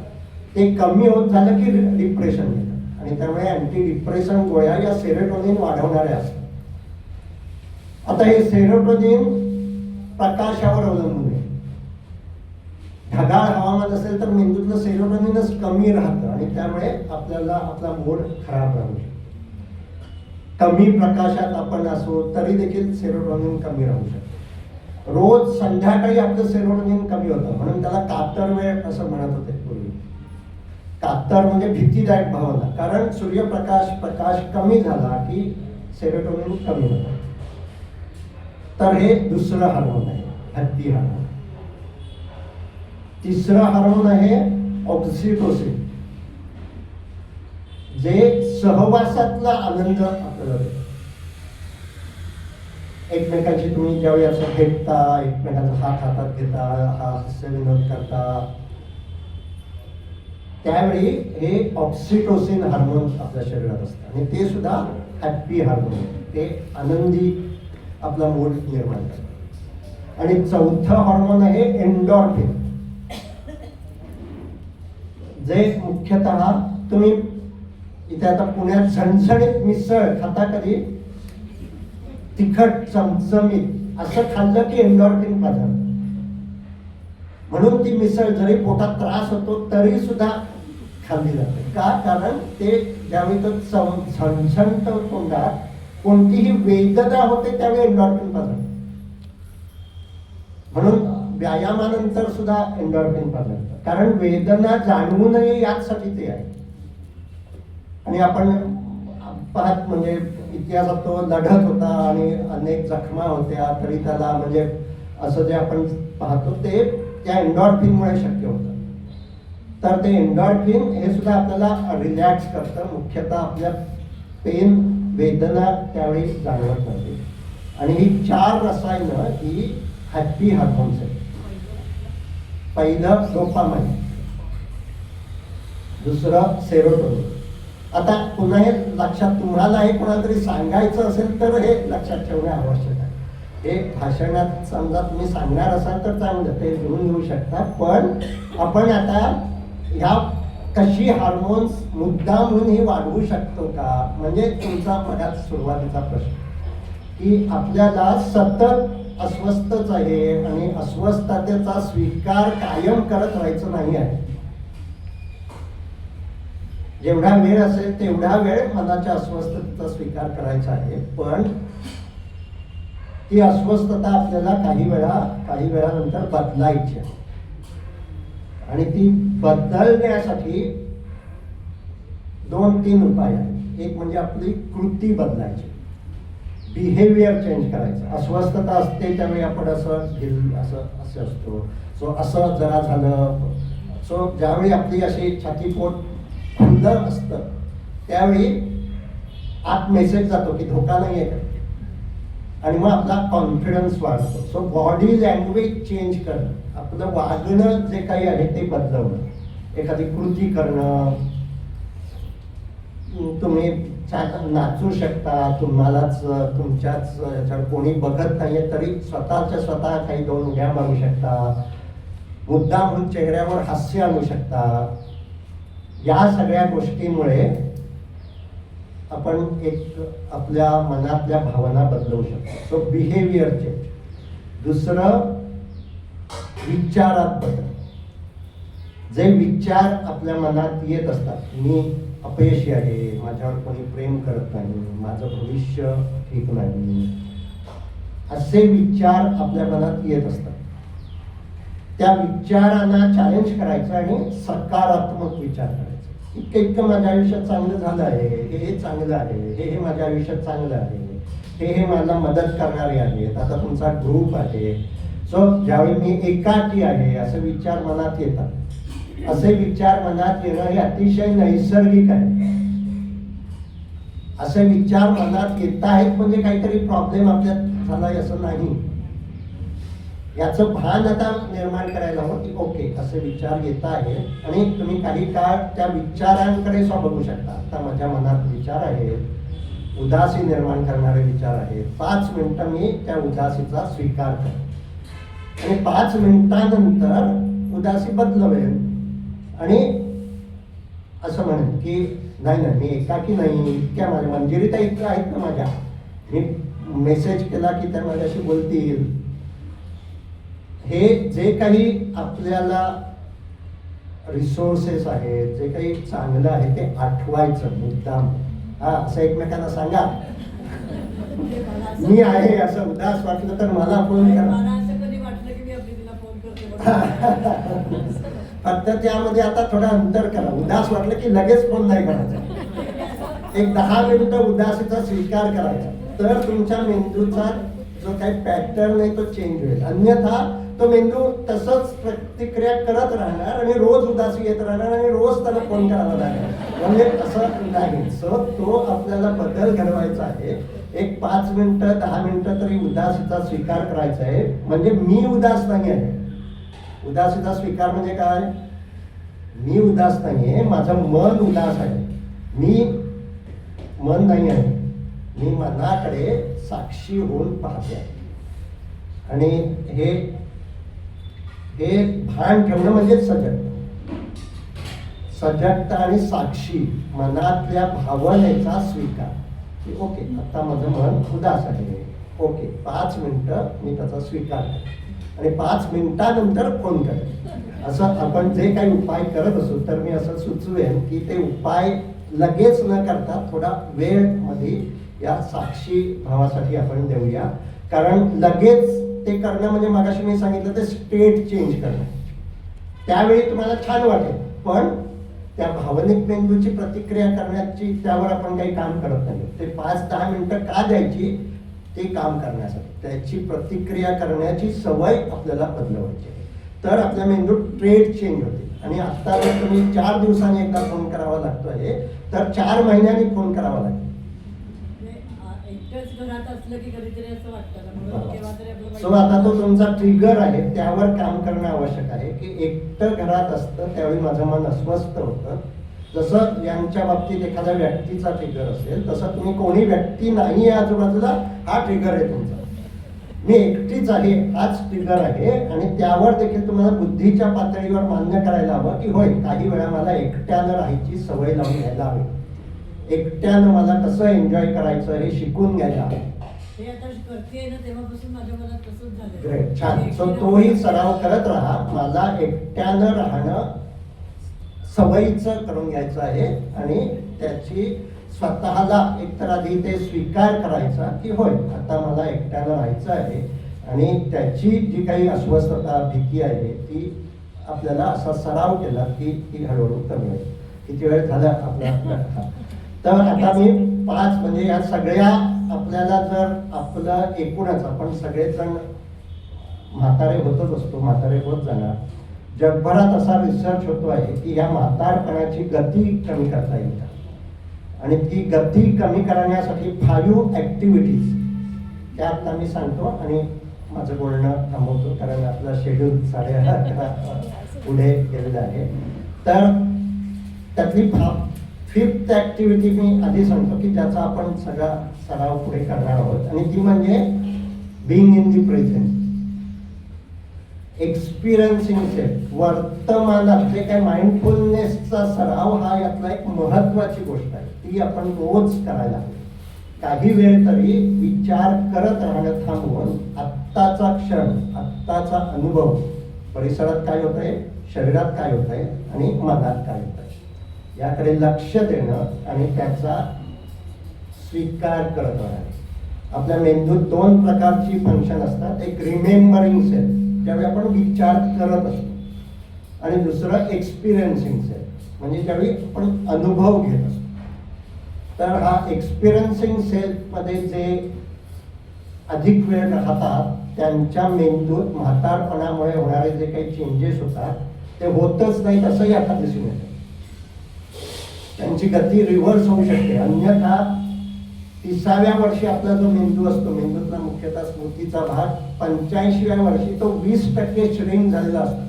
ते कमी होत झालं की डिप्रेशन येतं आणि त्यामुळे अँटी डिप्रेशन गोळ्या या सेरोटोनिन वाढवणाऱ्या असतात. आता हे सेरोटोनिन प्रकाशावर अवलंबून आहे. ढगाळ हवामान असेल तर मेंदूतलं सेरोटोनिनच कमी राहतं आणि त्यामुळे आपल्याला आपला मूड खराब राहू शकतो. कमी प्रकाशात आपण असो तरी देखील सेरोटोनिन कमी राहू शकतो. रोज संध्याकाळी आपलं सेरोटोनिन कमी होतं, म्हणून त्याला कातर वेळ असं म्हणत होते पूर्वी. कातर म्हणजे भीतीदायक भावना, कारण प्रकाश कमी झाला की सेरोटोनिन कमी होतं. तर हे दुसरं हार्मोन आहे, हॅप्पी हार्मोन. तिसरं हार्मोन आहे ऑक्सिटोसिन, जे सहवासातला आनंद आपल्याला देतो. एकमेकांची तुम्ही ज्यावेळी असं भेटता, एकमेकांचा हात हातात घेता, हास्य विनोद करता, त्यावेळी हे ऑक्सिटोसिन हार्मोन आपल्या शरीरात असतं आणि ते सुद्धा हॅप्पी हार्मोन आहे. ते आनंदी आपला मूड निर्माण करतात. आणि चौथं हॉर्मोन आहे एंडॉर्फिन, जे मुख्यतः तुम्ही इथे आता पुण्यात झणझणीत मिसळ खाता कधी, तिखट चमचमीत असं खाल्लं की एंडॉर्फिन पाजतं. म्हणून ती मिसळ जरी पोटात त्रास होतो तरी सुद्धा खाल्ली जाते. का? कारण ते ज्यावेळी तो झणझणत तोंडात कोणतीही वेदना होते त्यावेळी एंडॉर्फिन पाजतं. म्हणून व्यायामानंतर सुद्धा एंडॉर्फिन पाजतं, कारण वेदना जाणवू नये यासाठी ते आहे. आणि आपण पाहत म्हणजे इतिहासात तो लढत होता आणि अनेक जखमा होत्या, तरी त्याला म्हणजे असं जे आपण पाहतो ते त्या एंडॉर्फिनमुळे शक्य होतं. तर ते एंडॉर्फिन हे सुद्धा आपल्याला रिलॅक्स करतं, मुख्यतः आपल्या पेन वेदना त्यावेळी जाणवत नव्हती. आणि ही 4 रसायनं ही हॅपी हार्मोन्स आहेत. पहिलं डोपामाइन, दुसरं सेरोटोनिन. आता पुन्हा हे लक्षात, तुम्हाला हे कोणाला तरी सांगायचं असेल तर हे लक्षात ठेवणे आवश्यक आहे. हे भाषणात समजा तुम्ही सांगणार असाल तर चांगलं, ते घेऊन येऊ शकता. पण आपण आता ह्या कशी हार्मोन्स मुद्दाम म्हणून ही वाढवू शकतो का, म्हणजे तुमचा मनात सुरुवातीचा प्रश्न की आपल्याला सतत अस्वस्थच आहे आणि अस्वस्थतेचा स्वीकार कायम करत राहायचं नाही आहे. जेवढा वेळ असेल तेवढा वेळ मनाच्या अस्वस्थतेचा स्वीकार करायचा आहे. पण ती अस्वस्थता आपल्याला काही वेळानंतर बदलायची आहे. आणि ती बदलण्यासाठी 2-3 उपाय आहेत. एक म्हणजे आपली कृती बदलायची, बिहेवियर चेंज करायचं. अस्वस्थता असते त्यावेळी आपण असं असतो, सो असं जरा झालं. सो ज्यावेळी आपली अशी छातीपोट खुलं असतं त्यावेळी आत मेसेज जातो की धोका नाही आहे, आणि मग आपला कॉन्फिडन्स वाढतो. सो बॉडी लँग्वेज चेंज करणं, आपलं वागणं जे काही आहे ते बदलवणं, एखादी कृती करणं. तुम्ही नाचू शकता, तुम्हालाच तुमच्याच याच्यावर कोणी बघत नाहीये तरी स्वतः काही 2 उड्या मारू शकता, मुद्दाम म्हणून चेहऱ्यावर हास्य आणू शकता. या सगळ्या गोष्टीमुळे आपण एक आपल्या मनातल्या भावना बदलवू शकतो. So behaviour change. दुसरं विचारात बदल. जे विचार आपल्या मनात येत असतात, मी अपयशी आहे, माझ्यावर कोणी प्रेम करत नाही, माझं भविष्य ठीक नाही, असे विचार आपल्या मनात येत असतात. त्या विचारांना चॅलेंज करायचं आणि सकारात्मक विचार करायचा. इतकं माझ्या आयुष्यात चांगलं झालं आहे, हे चांगलं आहे, हे माझ्या आयुष्यात चांगलं आहे, हे मला मदत करणारे आहेत, आता तुमचा ग्रुप आहे. सो ज्यावेळी मी एकाकी आहे असे विचार मनात येतात. असे विचार मनात येणं हे अतिशय नैसर्गिक आहे. असे विचार मनात येत आहेत म्हणजे काहीतरी प्रॉब्लेम आपल्यात झालाय असं नाही. याचं भान आता निर्माण करायला हवं की ओके असे विचार येत आहेत आणि तुम्ही काही काळ त्या विचारांकडे बघू शकता. आता माझ्या मनात विचार आहेत, उदासी निर्माण करणारे विचार आहेत. 5 मिनिटं मी त्या उदासीचा स्वीकार करतो आणि 5 मिनिटानंतर उदासी बदलवेल आणि असं म्हणेन की नाही मी एकाकी नाही, इतक्या माझ्या मंजिरी तर इतक्या आहेत ना माझ्या, मी मेसेज केला की त्या माझ्याशी बोलतील. हे जे काही आपल्याला रिसोर्सेस आहेत, जे काही चांगलं आहे ते आठवायचं मुद्दाम. असं एकमेकांना सांगा मी आहे, असं उदास वाटलं तर मला फोन करा. फक्त त्यामध्ये आता थोडं अंतर करा. उदास वाटलं की लगेच फोन नाही करायचा. एक 10 मिनिटं उदासीचा स्वीकार करायचा, तर तुमच्या मेंदूचा जो काही पॅटर्न आहे तो चेंज होईल. अन्यथा तो मेंदू तसंच प्रतिक्रिया करत राहणार आणि रोज उदासी येत राहणार आणि रोज त्याला फोन करावा लागणार. म्हणजे असं नाही. सो तो आपल्याला बदल घडवायचा आहे. एक 5 मिनिटं 10 मिनिटं तरी उदासीचा स्वीकार करायचा आहे. म्हणजे मी उदास नाही आहे. उदासीचा स्वीकार म्हणजे काय? मी उदास नाही आहे, माझं मन उदास आहे. मी मन नाही आहे, मी मनाकडे साक्षी होऊन पाहते आहे. आणि हे हे भान ठेवणं म्हणजे सजगता आणि साक्षी, मनातल्या भावनेचा स्वीकार की ओके आता माझं मन उदास आहे, ओके 5 मिनिटं मी त्याचा स्वीकार करेन आणि 5 मिनिटानंतर फोन करेन. असं आपण जे काही उपाय करत असू तर मी असं सुचवेन की ते उपाय लगेच न करता थोडा वेळ मध्ये या साक्षी भावासाठी आपण देऊया. कारण लगेच ते करणं म्हणजे मगाशी मी सांगितलं ते स्टेट चेंज करणं. त्यावेळी तुम्हाला छान वाटेल पण त्या भावनिक मेंदूची प्रतिक्रिया करण्याची त्यावर आपण काही काम करत नाही. ते 5-10 मिनिटं का द्यायची ते काम करण्यासाठी त्याची प्रतिक्रिया करण्याची सवय आपल्याला बदलवायची आहे. तर आपल्या मेंदूत ट्रेड चेंज होते. आणि आत्ता जर तुम्ही 4 दिवसांनी एकदा फोन करावा लागतो आहे तर 4 महिन्यांनी फोन करावा लागतो. एकटंच घरात असलं की कधीतरी असं वाटतं ना, म्हणून केव्हा तरी आपलं सो आता तो तुमचा ट्रिगर आहे त्यावर काम करणं आवश्यक आहे की एकटं घरात असतं त्यावेळी माझं मन अस्वस्थ होतं. जसं यांच्या बाबतीत एखाद्या व्यक्तीचा ट्रिगर असेल तसं तुम्ही कोणी व्यक्ती नाही आहे आजूबाजूला, हा ट्रिगर आहे तुमचा. मी एकटीच आहे हाच ट्रिगर आहे. आणि त्यावर देखील तुम्हाला बुद्धीच्या पातळीवर मान्य करायला हवं की होय काही वेळा मला एकट्यानं राहायची सवय लावून घ्यायला हवी, एकट्यानं मला कसं एन्जॉय करायचं हे शिकून घ्यायला हवं. हे आता करते ना तेव्हापासून माझ्या मनात तसंच झालं. ग्रेट, छान. सो तोही सराव करत राहा. मला एकट्यानं राहणं सवयीचं करून घ्यायचं आहे आणि त्याची स्वतःला एकतर आधी ते स्वीकार करायचा की होय आता मला एकट्यानं राहायचं आहे आणि त्याची जी काही अस्वस्थता भीती आहे ती आपल्याला असा सराव केला की ती हळूहळू कमी होईल. किती वेळ झाला आपला? तर आता मी 5 म्हणजे या सगळ्या आपल्याला जर आपलं एकूणच आपण सगळेजण म्हातारे होतच असतो, म्हातारे होत जाणार. जगभरात असा रिसर्च होतो आहे की या म्हातारपणाची गती कमी करता येईल का, आणि ती गती कमी करण्यासाठी 5 ॲक्टिव्हिटीज त्या आता मी सांगतो आणि माझं बोलणं थांबवतो कारण आपलं शेड्यूल 11:30 पुढे गेलेलं आहे. तर त्यातली 5th ॲक्टिव्हिटी मी आधी सांगतो की ज्याचा आपण सगळा सराव पुढे करणार आहोत आणि ती म्हणजे being in the present, experiencing self. वर्तमानात जे काही माइंडफुलनेसचा सराव हा यातला एक महत्वाची गोष्ट आहे, ती आपण रोज करायला हवी. काही वेळ तरी विचार करत राहणं थांबवून आत्ताचा क्षण, आत्ताचा अनुभव, परिसरात काय होत आहे, शरीरात काय होत आहे आणि मनात काय होत आहे याकडे लक्ष देणं आणि त्याचा स्वीकार करत राहणे. आपल्या मेंदूत 2 प्रकारची फंक्शन असतात. एक रिमेंबरिंग सेल ज्यावेळी आपण विचार करत असतो आणि दुसरं एक्सपिरियन्सिंग सेल म्हणजे ज्यावेळी आपण अनुभव घेत असतो. तर हा एक्सपिरियन्सिंग सेलमध्ये जे अधिक वेळ राहतात त्यांच्या मेंदूत म्हातारपणामुळे होणारे जे काही चेंजेस होतात ते होतच नाहीत असंही आता दिसून येतं. त्यांची गती रिव्हर्स होऊ शकते. अन्यथा 30व्या वर्षी आपला जो मेंदू असतो, मेंदूतला मुख्यतः स्मृतीचा भाग, 85व्या वर्षी तो 20% श्रिंक झालेला असतो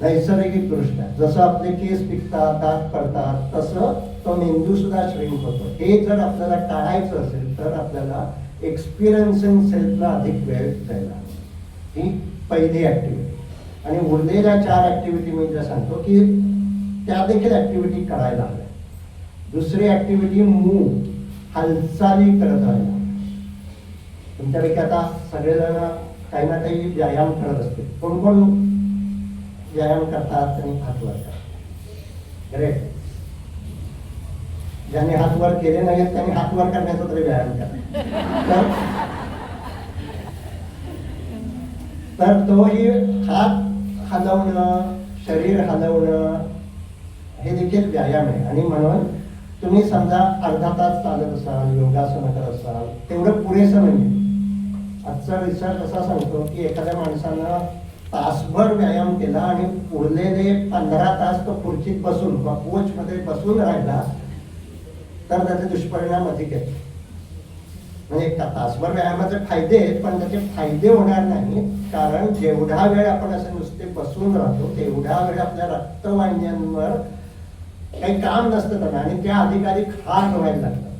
नैसर्गिक दृष्ट्या. जसं आपले केस पिकतात, दात पडतात तसं तो मेंदू सुद्धा श्रिंक होतो. हे जर आपल्याला टाळायचं असेल तर आपल्याला एक्सपिरियन्सिंग सेल्फला अधिक वेळ द्यायला. ही पहिली ॲक्टिव्हिटी. आणि उरलेल्या 4 ॲक्टिव्हिटी मी ज्या सांगतो की त्या देखील ॲक्टिव्हिटी करायला हव्या. दुसरी ॲक्टिव्हिटी मूव, हालचाली करत राहिला. तुमच्यापैकी आता सगळेजण काही ना काही व्यायाम करत असतील. कोण कोण व्यायाम करतात आणि हात वर करतात? ग्रेट. ज्यांनी हात वर केले नाहीत त्यांनी हात वर करण्याचा तरी व्यायाम करा. तर तोही हात हलवणं, शरीर हलवणं हे देखील व्यायाम आहे. आणि म्हणून तुम्ही समजा अर्धा तास चालत असाल, योगासनं करत असाल, तेवढं पुरेसं नाही. आजचा रिसर्च असा सांगतो की एखाद्या माणसानं तासभर व्यायाम केला आणि उरलेले 15 तास तो खुर्चीत बसून किंवा कोचमध्ये बसून राहिला तर त्याचे दुष्परिणाम अधिक आहेत. म्हणजे तासभर व्यायामाचे फायदे आहेत पण त्याचे फायदे होणार नाहीत. कारण जेवढा वेळ आपण असे नुसते बसून राहतो तेवढा वेळ आपल्या रक्तवाहिन्यांवर काही काम नसतं त्यांना आणि त्या अधिकाधिक हार्ड व्हायला लागतात,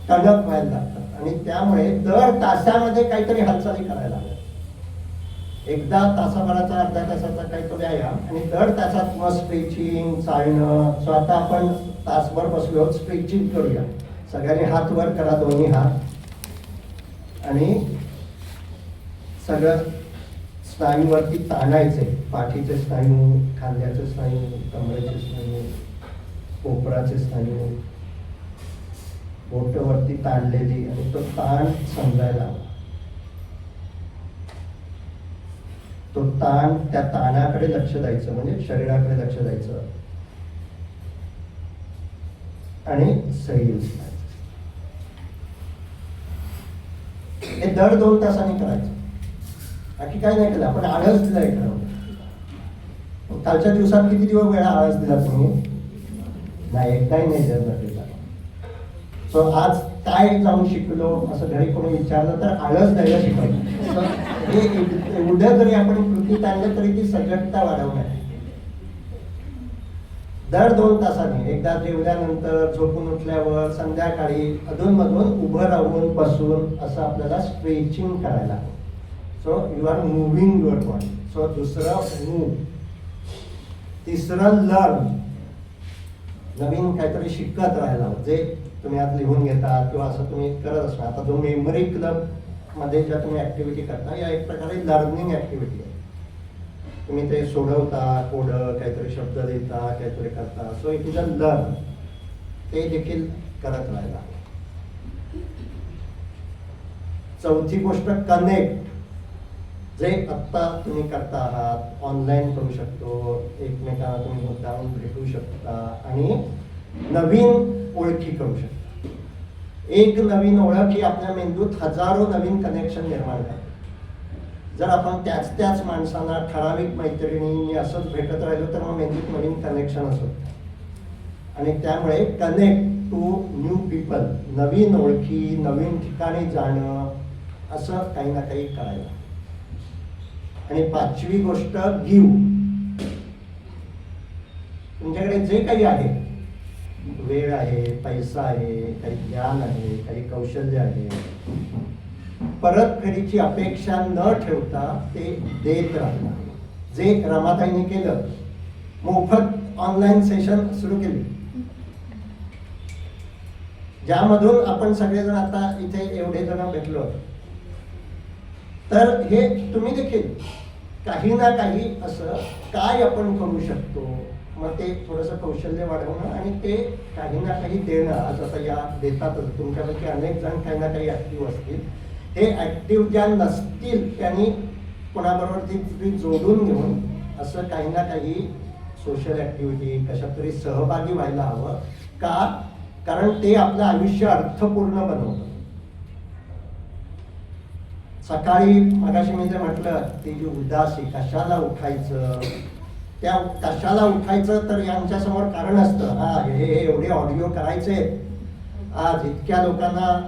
टणक व्हायला लागतात आणि त्यामुळे दर तासामध्ये काहीतरी हालचाली करायला हव्या. एकदा तासाभराचा अर्ध्या तासाचा काहीतरी व्यायाम आणि दर तासात मग स्ट्रेचिंग, चालणं. सो आता आपण तासभर बसलो, स्ट्रेचिंग करूया. सगळ्यांनी हात वर करा, दोन्ही हात, आणि सगळं स्नायूवरती ताणायचे. पाठीचे स्नायू, खांद्याचे स्नायू, कमरेचे स्नायू, कोपराचे स्नायू, बोटवरती ताणलेली, आणि तो ताण समजायला हवा. तो ताण, त्या ताणाकडे लक्ष द्यायचं, म्हणजे शरीराकडे लक्ष द्यायचं आणि सही उचलायचं. हे दर 2 तासांनी करायचं. बाकी काय नाही केलं. आपण आळस दिला इकडं. कालच्या दिवसात किती दिवस वेळा आळस दिला तुम्ही? नाही, एकदाही नाही दिला. सो आज काय जाऊन शिकलो असं घरी कोणी विचारलं तर आळस द्यायला शिकवलं. हे एवढं जरी आपण कृतीत आणलं तरी ती सजगता वाढवणार. दर 2 तासांनी, एकदा जेवल्यानंतर, झोपून उठल्यावर, संध्याकाळी, अधूनमधून उभं राहून, बसून असं आपल्याला स्ट्रेचिंग करायला हवं. So you are moving your body. So दुसरं मूव. तिसरं लर्न. नवीन काहीतरी शिकत राहायला हवं, जे तुम्ही आज लिहून घेता किंवा असं तुम्ही करत असता. आता जो मेमरी क्लब मध्ये ज्या तुम्ही ऍक्टिव्हिटी करता, या एक प्रकारे लर्निंग ऍक्टिव्हिटी आहे. तुम्ही ते सोडवता, कोड, काहीतरी शब्द देता, काहीतरी करता. So it is a learn. ते देखील करत राहायला. चौथी गोष्ट कनेक्ट. जे आत्ता तुम्ही करता आहात, ऑनलाईन करू शकतो, एकमेकांना तुम्ही मुद्दाम भेटू शकता आणि नवीन ओळखी करू शकता. एक नवीन ओळख ही आपल्या मेंदूत हजारो नवीन कनेक्शन निर्माण करते. जर आपण त्याच माणसांना, ठराविक मैत्रिणींनी असंच भेटत राहिलो तर मग मेंदूत नवीन कनेक्शन असतो. आणि त्यामुळे कनेक्ट टू न्यू पीपल, नवीन ओळखी, नवीन ठिकाणी जाणं, असं काही ना काही करायला. आणि 5वी गोष्ट गिव्ह. तुमच्याकडे जे काही आहे, वेळ आहे, पैसा आहे, काही ज्ञान आहे, काही कौशल्य आहे, परतफेडीची अपेक्षा न ठेवता ते देत राहणं. जे रमाताईने केलं, मोफत ऑनलाईन सेशन सुरू केली, ज्यामधून आपण सगळेजण आता इथे एवढे जण भेटलो. तर हे तुम्ही देखील काही ना काही असं काय आपण करू शकतो, मग ते थोडंसं कौशल्य वाढवणं आणि ते काही ना काही देणं. आज आता या देतातच तुमच्यापैकी अनेक जण काही ना काही ऍक्टिव्ह असतील. हे ऍक्टिव्ह ज्या नसतील त्यांनी कोणाबरोबर ती जोडून घेऊन असं काही ना काही सोशल ऍक्टिव्हिटी, कशात तरी सहभागी व्हायला हवं. का? कारण ते आपलं आयुष्य अर्थपूर्ण बनवतं. सकाळी मगाशी मी जे म्हटलं, ती जी उदासी, कशाला उठायचं, त्या कशाला उठायचं, तर यांच्यासमोर कारण असतं. हे एवढे ऑडिओ करायचे, आज इतक्या लोकांना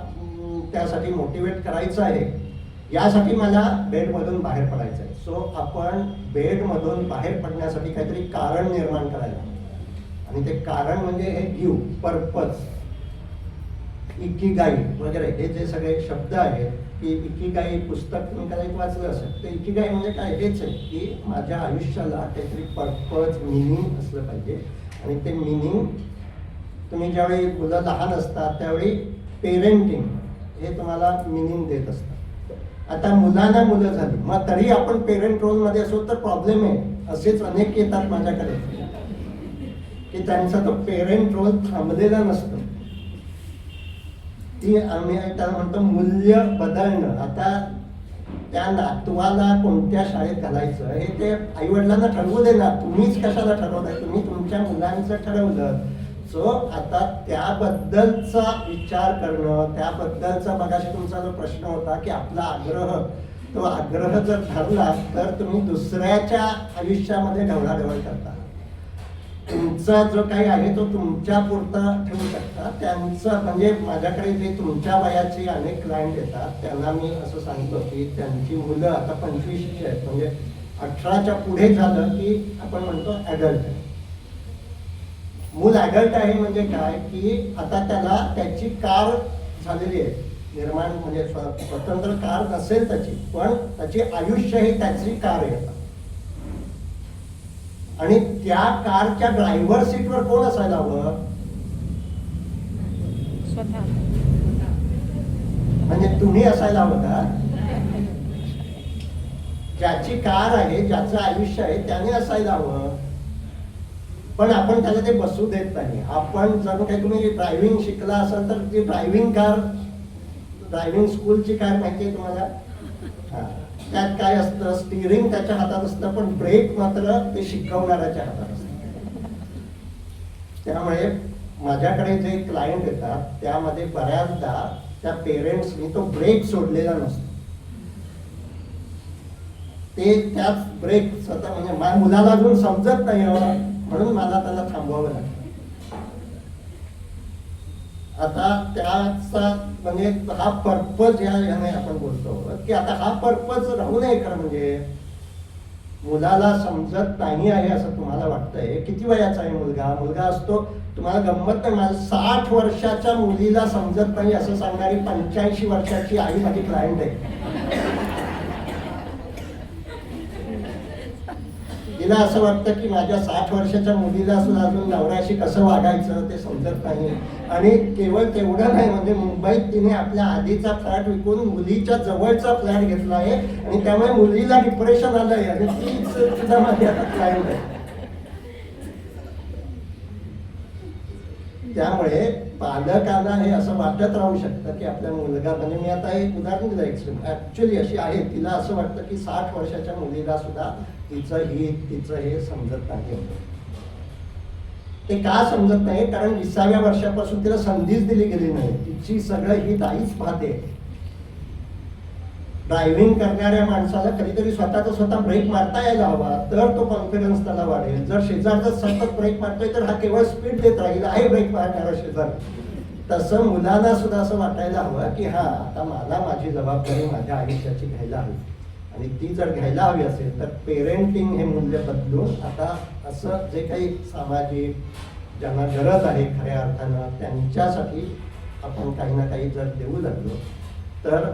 त्यासाठी मोटिवेट करायचं आहे, यासाठी मला बेडमधून बाहेर पडायचं आहे. सो आपण बेडमधून बाहेर पडण्यासाठी काहीतरी कारण निर्माण करायला. आणि ते कारण म्हणजे हे गिव्ह, पर्पज, इकिगाई वगैरे हे जे सगळे शब्द आहेत, की इकिगाई पुस्तक तुम्ही कदाचित वाचलं असेल. तर इकिगाई म्हणजे काय? हेच आहे की माझ्या आयुष्याला काहीतरी पर्पज, मिनिंग असलं पाहिजे. आणि ते मिनिंग तुम्ही ज्यावेळी मुलं लहान असतात त्यावेळी पेरेंटिंग हे तुम्हाला मिनिंग देत असतं. आता मुलांना मुलं झाली, मग तरी आपण पेरेंट रोलमध्ये असो तर प्रॉब्लेम आहे. असेच अनेक येतात माझ्याकडे की त्यांचा तो पेरेंट रोल थांबलेला नसतो. ती आम्ही त्याला म्हणतो मूल्य बदलणं. आता त्या नातवाला कोणत्या शाळेत घालायचं हे ते आईवडिलांना ठरवू दे ना. तुम्हीच कशाला ठरवताय? तुम्ही तुमच्या मुलांचं ठरवलं. सो आता त्याबद्दलचा विचार करणं, त्याबद्दलचा मगाशी तुमचा जो प्रश्न होता की आपला आग्रह, तो आग्रह जर ठरला तर तुम्ही दुसऱ्याच्या आयुष्यामध्ये ढवळाढवळ करता. तुमचा जो काही आहे तो तुमच्या पुरता ठेवू शकता. त्यांचं म्हणजे माझ्याकडे जे तुमच्या वयाचे अनेक क्लायंट येतात त्यांना मी असं सांगतो की त्यांची मुलं आता 25ची आहेत, म्हणजे 18च्या पुढे झालं की आपण म्हणतो ॲडल्ट आहे. मूल ॲडल्ट आहे म्हणजे काय की आता त्याला त्याची कार झालेली आहे, निर्माण म्हणजे स्वतंत्र कार नसेल त्याची, पण त्याची आयुष्य ही त्याची कार आहे. आणि त्या कारच्या ड्रायव्हर सीटवर कोण असायला हवं? म्हणजे तुम्ही असायला हवं का? ज्याची कार आहे, ज्याचं आयुष्य आहे त्याने असायला हवं. पण आपण त्याला ते बसू देत नाही. आपण जर काही तुम्ही ड्रायव्हिंग शिकला असाल तर ती ड्रायव्हिंग कार, ड्रायव्हिंग स्कूलची कार माहिती आहे तुम्हाला? त्यात काय असतं, स्टिअरिंग त्याच्या हातात असतं, पण ब्रेक मात्र ते शिकवणाऱ्याच्या हातात असतं. त्यामुळे माझ्याकडे जे क्लायंट येतात त्यामध्ये बऱ्याचदा त्या पेरेंट्सनी तो ब्रेक सोडलेला नसतो. ते त्याच ब्रेक स्वतः म्हणजे माझ्या मुलाला अजून समजत नाही म्हणून मला त्याला थांबवावं लागतं. आता त्याचा म्हणजे हा पर्पज याने आपण बोलतो की आता हा पर्पज राहू नये. खरं म्हणजे मुलाला समजत नाही आहे असं तुम्हाला वाटतंय. किती वयाचा आहे मुलगा? मुलगा असतो, तुम्हाला गंमत नाही, मला 60 वर्षाच्या मुलीला समजत नाही असं सांगणारी 85 वर्षाची आई माझी क्लायंट आहे. तिला असं वाटतं की माझ्या 60 वर्षाच्या मुलीला सुद्धा अजून नवऱ्याशी कसं वागायचं ते समजत नाही. आणि केवळ तेवढं नाही, म्हणजे मुंबईत तिने आपल्या आधीचा फ्लॅट विकून मुलीच्या जवळचा फ्लॅट घेतला आहे आणि त्यामुळे मुलीला डिप्रेशन आलंय आणि तीच सुद्धा माझी आता क्लायंट आहे. त्यामुळे पालकांना हे असं वाटत राहू शकतं की आपल्या मुलगा, म्हणजे मी आता एक उदाहरण दिलं, एक्सट्रीम ऍक्च्युअली अशी आहे, तिला असं वाटतं की 60 वर्षाच्या मुलीला सुद्धा तिचं हित, तिचं हे समजत नाही. ते का समजत नाही? कारण 20व्या वर्षापासून तिला संधीच दिली गेली नाही. तिची सगळं हित आईच पाहते. ड्रायव्हिंग करणाऱ्या माणसाला कधीतरी स्वतःचा स्वतः ब्रेक मारता यायला हवा, तर तो कॉन्फिडन्स त्याला वाढेल. जर शेजारचा सतत ब्रेक मारतोय तर हा केवळ स्पीड देत राहील, आहे ब्रेक मारणारा शेजार. तसं मुलांना सुद्धा असं वाटायला हवं की हा आता मला माझी जबाबदारी माझ्या आयुष्याची घ्यायला हवी. आणि ती जर घ्यायला हवी असेल तर पेरेंटिंग हे मूल्य बदलून आता असं जे काही सामाजिक ज्यांना गरज आहे खऱ्या अर्थानं त्यांच्यासाठी आपण काही ना काही जर देऊ लागलो तर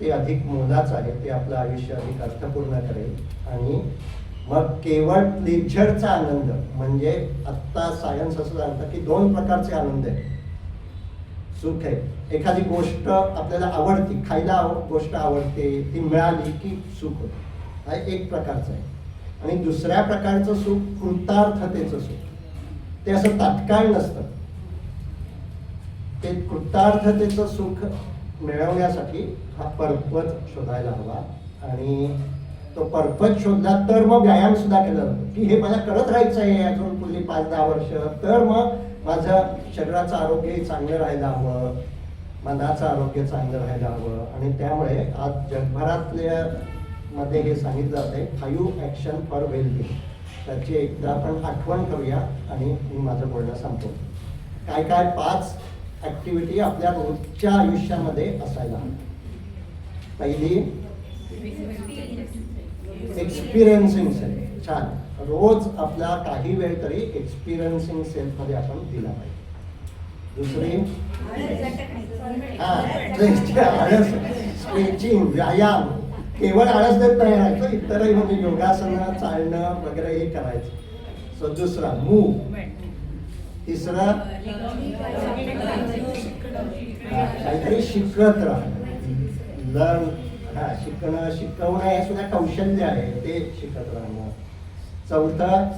ते अधिक मोलाचं आहे. ते आपलं आयुष्य अधिक अर्थपूर्ण करेल. आणि मग केवळ प्लेजरचा आनंद, म्हणजे आत्ता सायन्स असं सांगतं की 2 प्रकारचे आनंद आहेत. सुख आहे, एखादी गोष्ट आपल्याला आवडते, खायला गोष्ट आवडते, ती मिळाली की सुख होतं, हा एक प्रकारचं आहे. आणि दुसऱ्या प्रकारचं सुख कृतार्थतेचं सुख. ते असं तात्काळ नसतं. ते कृतार्थतेचं सुख मिळवण्यासाठी हा पर्पज शोधायला हवा. आणि तो पर्पज शोधला तर मग व्यायाम सुद्धा केला जातो की हे मला करत राहायचं आहे अजून पुढली 5-10 वर्ष. तर मग माझं शरीराचं आरोग्यही चांगलं राहायला हवं, मनाचं आरोग्य चांगलं राहायला हवं. आणि त्यामुळे आज जगभरातल्या मध्ये हे सांगितलं जातंय 5 ॲक्शन फॉर वेलबिंग. त्याची एकदा आपण आठवण करूया आणि मी माझं बोलणं संपवतो. काय काय 5 ॲक्टिव्हिटी आपल्या रोजच्या आयुष्यामध्ये असायला हवी. पहिली, एक्सपिरियन्सिंग सेल्फ. छान, रोज आपला काही वेळ तरी एक्सपिरियन्सिंग सेल्फमध्ये आपण दिला पाहिजे. दुसरी, आळस, स्ट्रेचिंग, व्यायाम. केवळ आळस देत नाही राहायचं, इतरही म्हणजे योगासनं, चालणं वगैरे हे करायचं. सो दुसरा, मूव. तिसरा, काहीतरी शिकत राहणं, लर्न. शिकणं, शिकवणं हे सुद्धा कौशल्य आहे, ते शिकत राहणं. चौथं,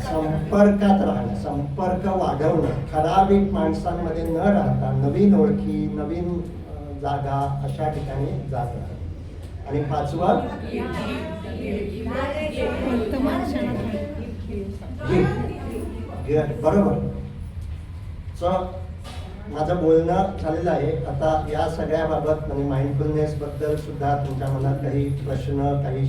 संपर्कात राहणं, संपर्क वाढवणं, ठराविक माणसांमध्ये न राहता नवीन ओळखी, नवीन जागा अशा ठिकाणी जात राहणं. आणि 5वं, बरोबर. सो माझं बोलणं झालेलं आहे. आता या सगळ्याबाबत म्हणजे माइंडफुलनेस बद्दल सुद्धा तुमच्या मनात काही प्रश्न, काही